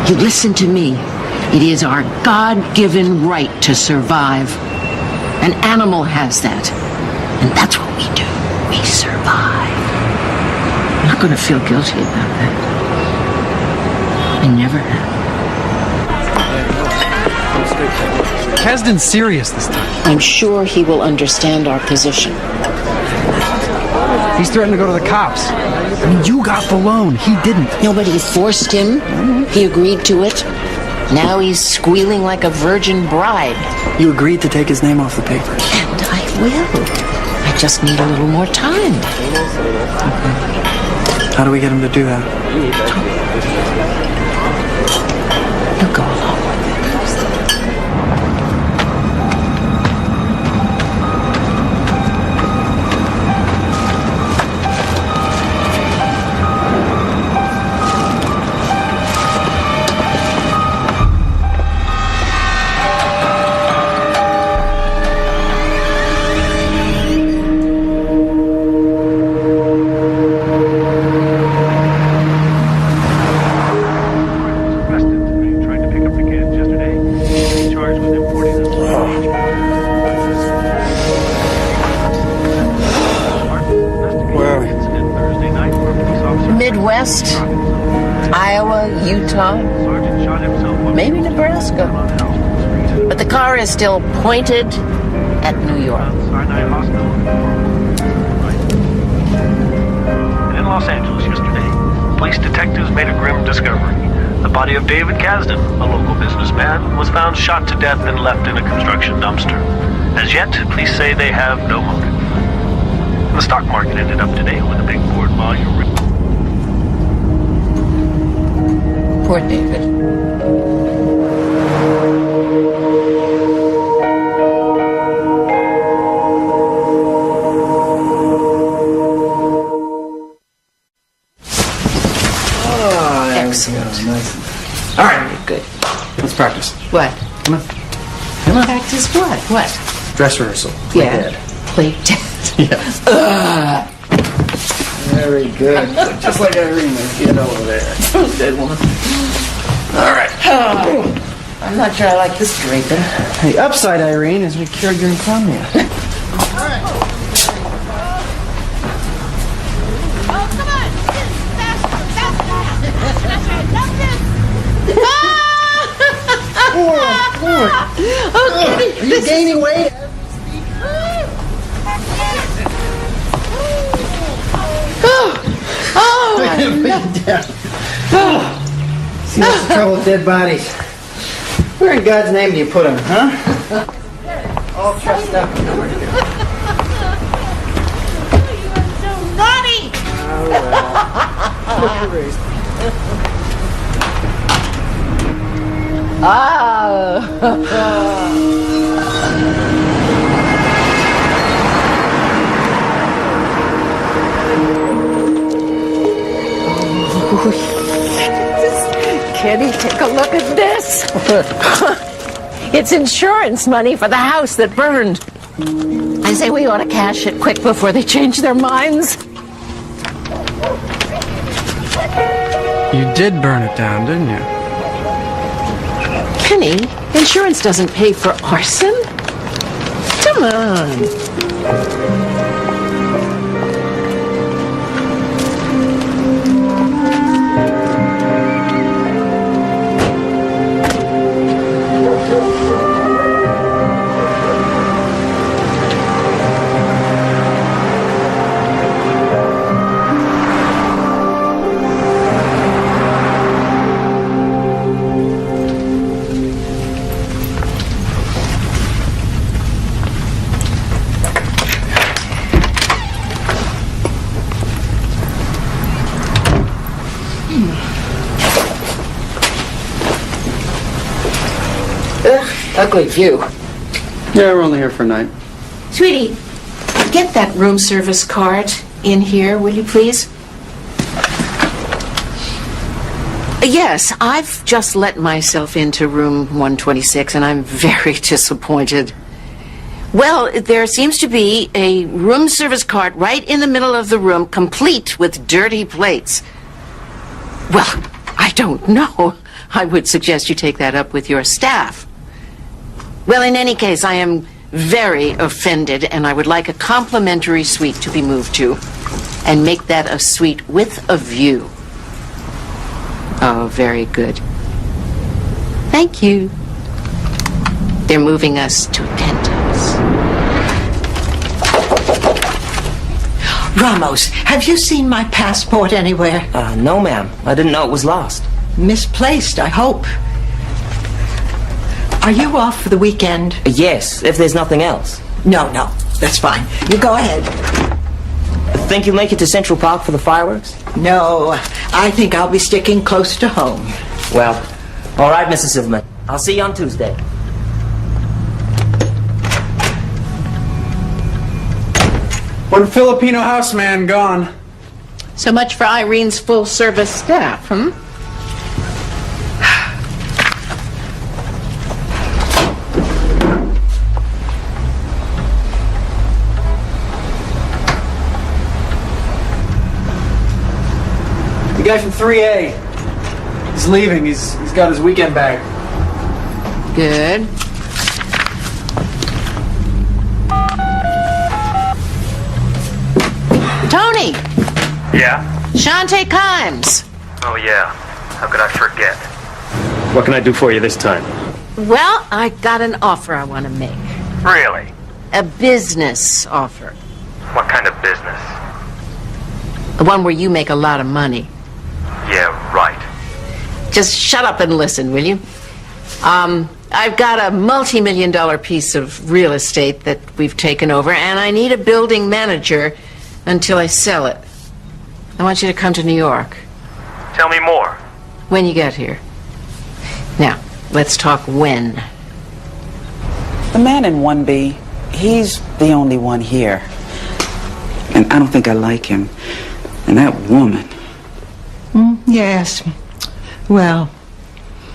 You listen to me. It is our God-given right to survive. An animal has that. And that's what we do. We survive. I'm not gonna feel guilty about that. I never have. Kasdan's serious this time. I'm sure he will understand our position. He's threatened to go to the cops. I mean, you got the loan. He didn't. Nobody forced him. He agreed to it. Now he's squealing like a virgin bride. You agreed to take his name off the paper. And I will. I just need a little more time. How do we get him to do that? He'll go along with it. Midwest, Iowa, Utah, maybe Nebraska. But the car is still pointed at New York. In Los Angeles yesterday, police detectives made a grim discovery. The body of David Kasdan, a local businessman, was found shot to death and left in a construction dumpster. As yet, police say they have no motive. The stock market ended up today with a big board volume. Poor David. Excellent. Nice. All right. Good. Let's practice. What? Come on. Come on. Practice what? What? Dress rehearsal. Play dead. Play dead. Yeah. Very good. Just like Irene, the kid over there. Dead woman. All right. Oh, I'm not sure I like this draping. Hey, upside, Irene, as we cured your insomnia. Okay. Are you gaining weight? See, what's the trouble with dead bodies? Where in God's name do you put them, huh? All trussed up. Naughty! Kenny, take a look at this. It's insurance money for the house that burned. I say we ought to cash it quick before they change their minds. You did burn it down, didn't you? Kenny, insurance doesn't pay for arson. Come on. Ugly view. Yeah, we're only here for a night. Sweetie, get that room service card in here, will you please? Yes, I've just let myself into room 126 and I'm very disappointed. Well, there seems to be a room service cart right in the middle of the room, complete with dirty plates. Well, I don't know. I would suggest you take that up with your staff. Well, in any case, I am very offended, and I would like a complimentary suite to be moved to, and make that a suite with a view. Oh, very good. Thank you. They're moving us to a penthouse. Ramos, have you seen my passport anywhere? No, ma'am. I didn't know it was lost. Misplaced, I hope. Are you off for the weekend? Yes, if there's nothing else. No, that's fine. You go ahead. Think you'll make it to Central Park for the fireworks? No, I think I'll be sticking close to home. Well, all right, Mrs. Silverman. I'll see you on Tuesday. One Filipino houseman gone. So much for Irene's full-service staff, hmm? The guy from 3A. He's leaving. He's got his weekend bag. Good. Tony! Yeah? Sante Kimes! Oh, yeah. How could I forget? What can I do for you this time? Well, I got an offer I want to make. Really? A business offer. What kind of business? The one where you make a lot of money. Yeah, right. Just shut up and listen, will you? I've got a multi-million-dollar piece of real estate that we've taken over, and I need a building manager until I sell it. I want you to come to New York. Tell me more. When you get here. Now, let's talk when. The man in 1B, he's the only one here. And I don't think I like him. And that woman. Yes. Well,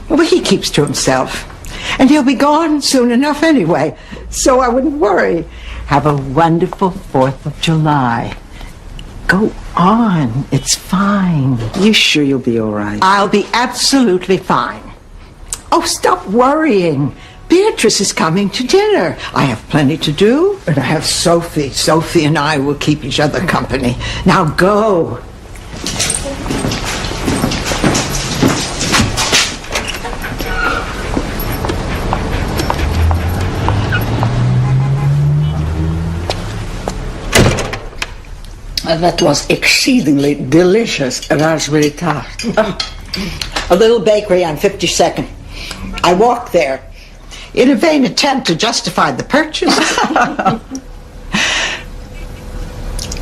he keeps to himself. And he'll be gone soon enough anyway. So I wouldn't worry. Have a wonderful 4th of July. Go on. It's fine. You sure you'll be all right? I'll be absolutely fine. Oh, stop worrying. Beatrice is coming to dinner. I have plenty to do, and I have Sophie. Sophie and I will keep each other company. Now go. That was exceedingly delicious raspberry tart. A little bakery on 52nd. I walked there in a vain attempt to justify the purchase.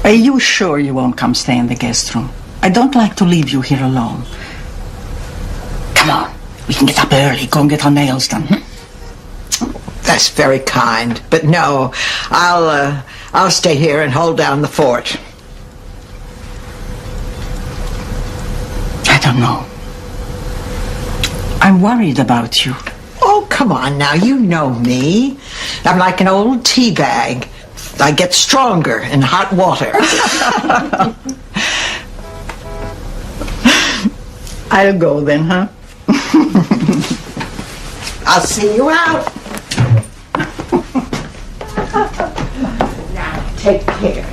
Are you sure you won't come stay in the guest room? I don't like to leave you here alone. Come on, we can get up early, go and get our nails done. That's very kind, but no, I'll stay here and hold down the fort. I don't know. I'm worried about you. Oh, come on now, you know me. I'm like an old tea bag. I get stronger in hot water. I'll go then, huh? I'll see you out. take care.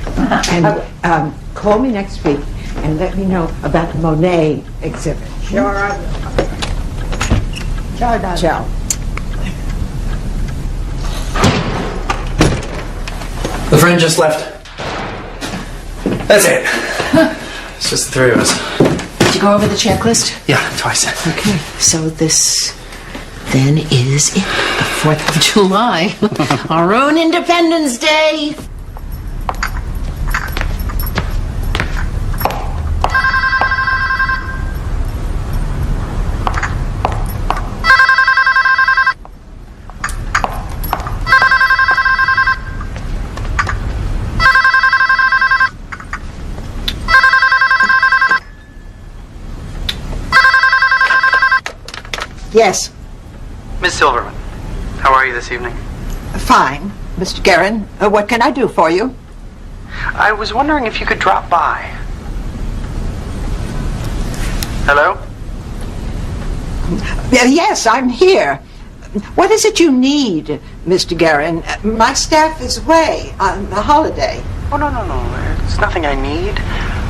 And call me next week and let me know about the Monet exhibit. Sure, I will. Ciao, darling. Ciao. The friend just left. That's it. It's just the three of us. Did you go over the checklist? Yeah, twice. Okay, so this then is it, the 4th of July, our own Independence Day. Yes. Miss Silverman, how are you this evening? Fine. Mr. Guerin, what can I do for you? I was wondering if you could drop by. Hello? Yes, I'm here. What is it you need, Mr. Guerin? My staff is away on a holiday. Oh, no. It's nothing I need.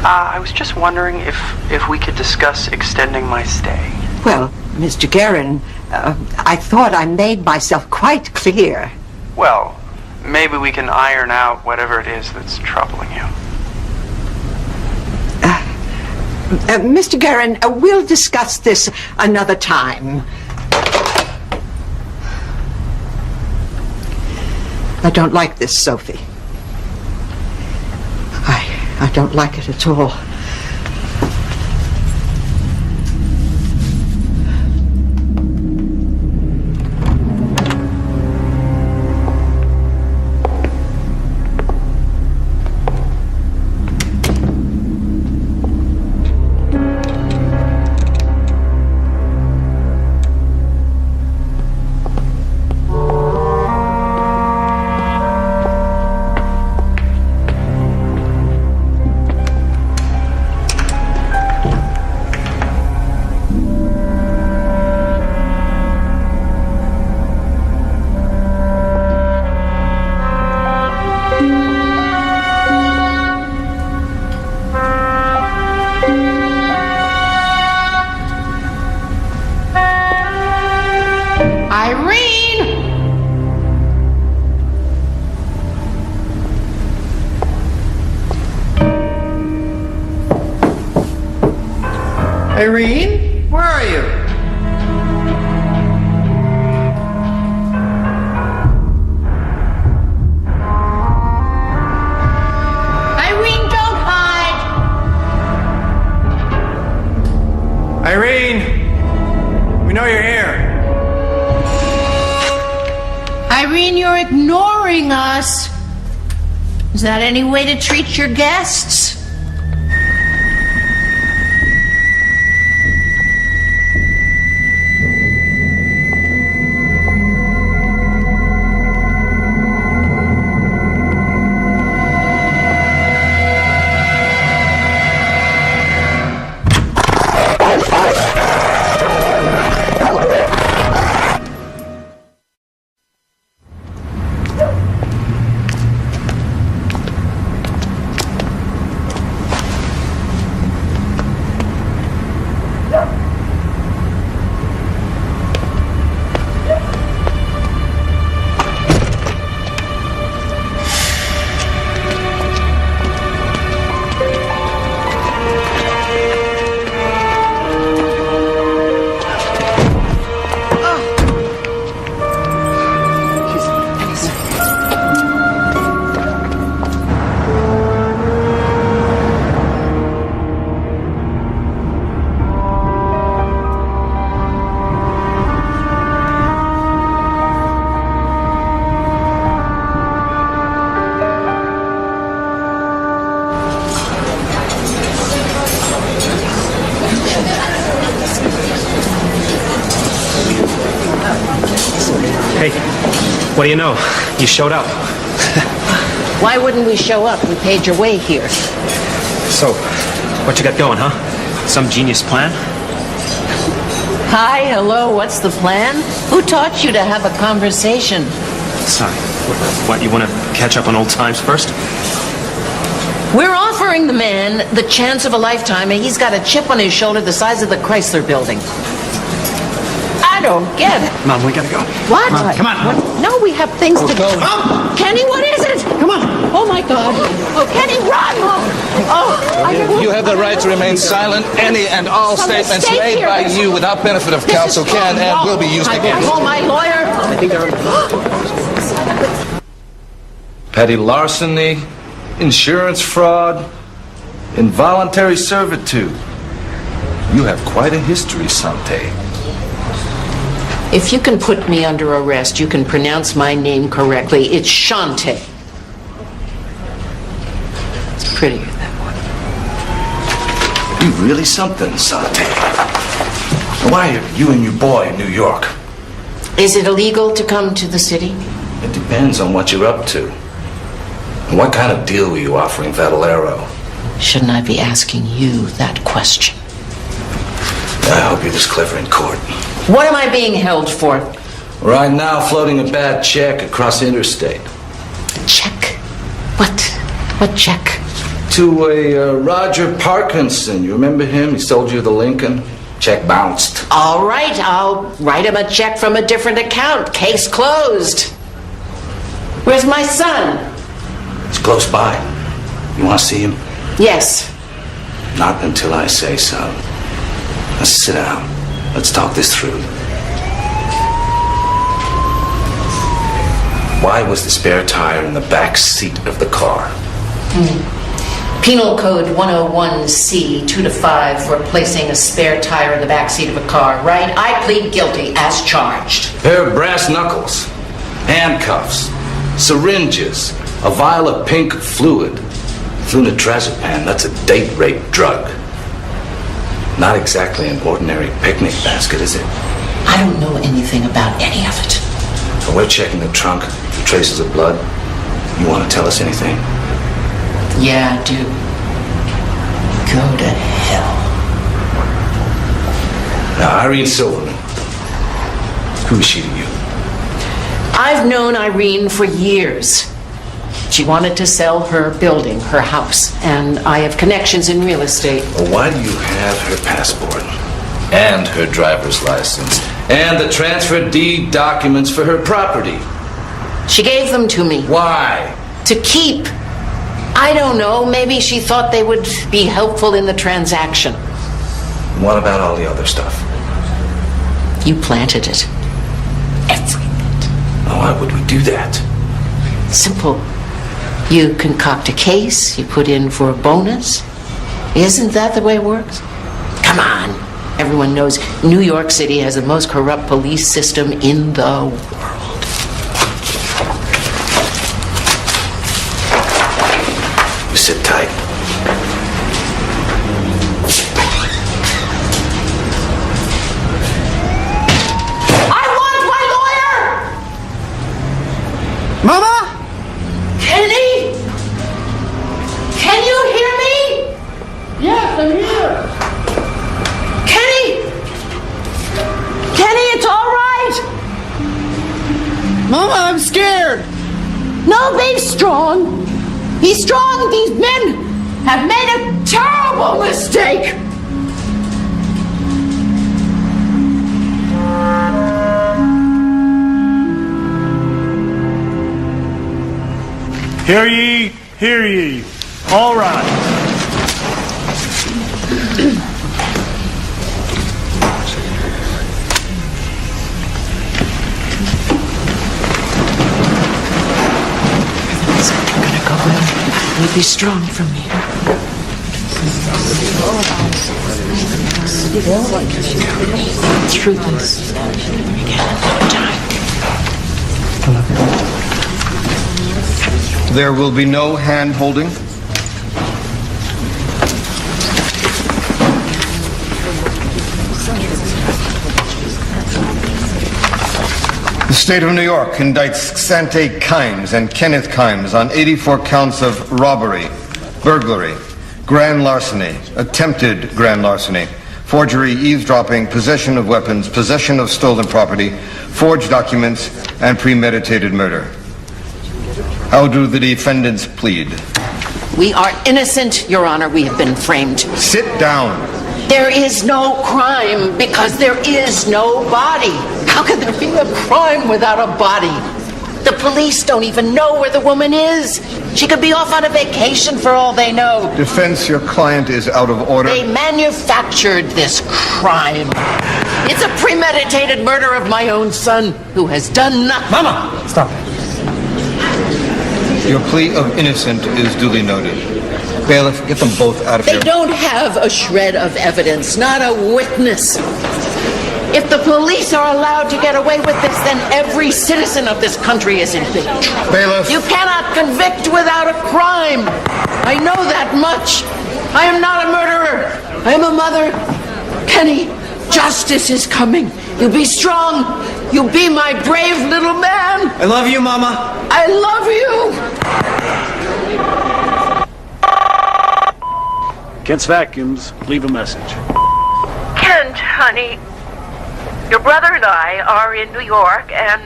I was just wondering if we could discuss extending my stay. Well, Mr. Guerin, I thought I made myself quite clear. Well, maybe we can iron out whatever it is that's troubling you. Mr. Guerin, we'll discuss this another time. I don't like this, Sophie. I don't like it at all. Irene, where are you? Irene, don't hide! Irene! We know you're here. Irene, you're ignoring us. Is that any way to treat your guests? Hey, what do you know? You showed up. Why wouldn't we show up? We paid your way here. So, what you got going, huh? Some genius plan? Hi, hello, what's the plan? Who taught you to have a conversation? Sorry. What, you want to catch up on old times first? We're offering the man the chance of a lifetime, and he's got a chip on his shoulder the size of the Chrysler building. I don't get it. Mom, we gotta go. What? Mom, come on. What? No, we have things to do. Kenny, what is it? Come on. Oh, my God. Oh, Kenny, run! Oh, You have the right to remain silent. Any and all statements made by you without benefit of counsel can and will be used I against will call my lawyer. Petty larceny, insurance fraud, involuntary servitude. You have quite a history, Sante. If you can put me under arrest, you can pronounce my name correctly. It's Sante. It's prettier that way. You really something, Sante. Why are you and your boy in New York? Is it illegal to come to the city? It depends on what you're up to. And what kind of deal were you offering Vadalero? Shouldn't I be asking you that question? I hope you're this clever in court. What am I being held for? Right now, floating a bad check across the interstate. Check? What? What check? To a Roger Parkinson. You remember him? He sold you the Lincoln. Check bounced. All right, I'll write him a check from a different account. Case closed. Where's my son? He's close by. You want to see him? Yes. Not until I say so. Now sit down. Let's talk this through. Why was the spare tire in the back seat of the car? Penal Code 101C 2 to 5 for placing a spare tire in the back seat of a car, right? I plead guilty as charged. Pair of brass knuckles, handcuffs, syringes, a vial of pink fluid, flunitrazepam. That's a date rape drug. Not exactly an ordinary picnic basket, is it? I don't know anything about any of it. Well, we're checking the trunk for traces of blood. You want to tell us anything? Yeah, I do. Go to hell. Now, Irene Silverman. Who is she to you? I've known Irene for years. She wanted to sell her building, her house, and I have connections in real estate. Well, why do you have her passport and her driver's license and the transfer deed documents for her property? She gave them to me. Why? To keep. I don't know. Maybe she thought they would be helpful in the transaction. What about all the other stuff? You planted it. Every bit. Oh, why would we do that? Simple. You concoct a case, you put in for a bonus. Isn't that the way it works? Come on. Everyone knows New York City has the most corrupt police system in the world. You sit tight. I want my lawyer! Mama! Kenny? Can you hear me? Yes, I'm here. Kenny? Kenny, it's all right. Mama, I'm scared. No, be strong. Be strong. These men have made a terrible mistake. Hear ye, hear ye. All right. It's gonna go well. We'll be strong from here. Through this again another time. There will be no hand-holding. The state of New York indicts Sante Kimes and Kenneth Kimes on 84 counts of robbery, burglary, grand larceny, attempted grand larceny, forgery, eavesdropping, possession of weapons, possession of stolen property, forged documents, and premeditated murder. How do the defendants plead? We are innocent, Your Honor. We have been framed. Sit down. There is no crime because there is no body. How can there be a crime without a body? The police don't even know where the woman is. She could be off on a vacation for all they know. Defense, your client is out of order. They manufactured this crime. It's a premeditated murder of my own son who has done nothing. Mama! Stop. Your plea of innocent is duly noted. Bailiff, get them both out of They here. don't have a shred of evidence, not a witness. If the police are allowed to get away with this, then every citizen of this country is in big trouble. Bailiff! You cannot convict without a crime. I know that much. I am not a murderer. I am a mother. Kenny, justice is coming. You be strong. You be my brave little man. I love you, Mama. I love you. Kent's Vacuums, leave a message. Kent, honey, your brother and I are in New York, and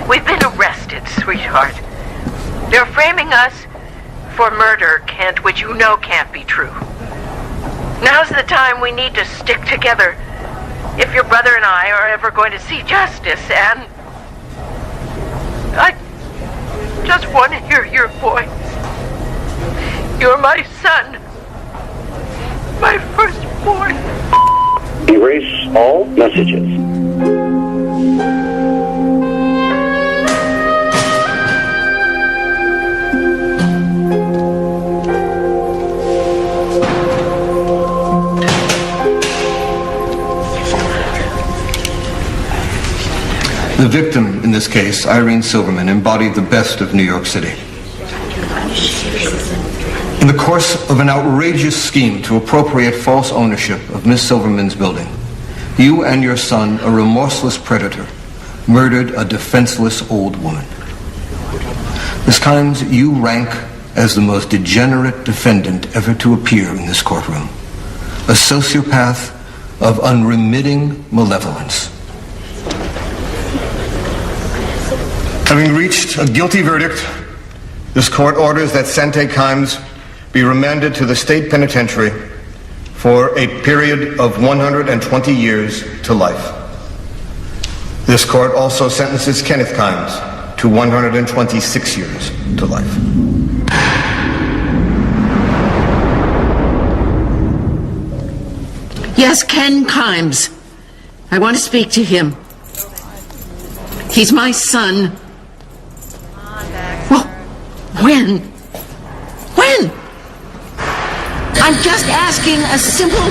we've been arrested, sweetheart. They're framing us for murder, Kent, which you know can't be true. Now's the time we need to stick together if your brother and I are ever going to see justice, and I just want to hear your voice. You're my son, my firstborn. Erase all messages. The victim in this case, Irene Silverman, embodied the best of New York City. In the course of an outrageous scheme to appropriate false ownership of Miss Silverman's building, you and your son, a remorseless predator, murdered a defenseless old woman. Miss Kimes, you rank as the most degenerate defendant ever to appear in this courtroom, a sociopath of unremitting malevolence. Having reached a guilty verdict, this court orders that Sante Kimes be remanded to the state penitentiary for a period of 120 years to life. This court also sentences Kenneth Kimes to 126 years to life. Yes, Ken Kimes. I want to speak to him. He's my son. Well, when? When? I'm just asking a simple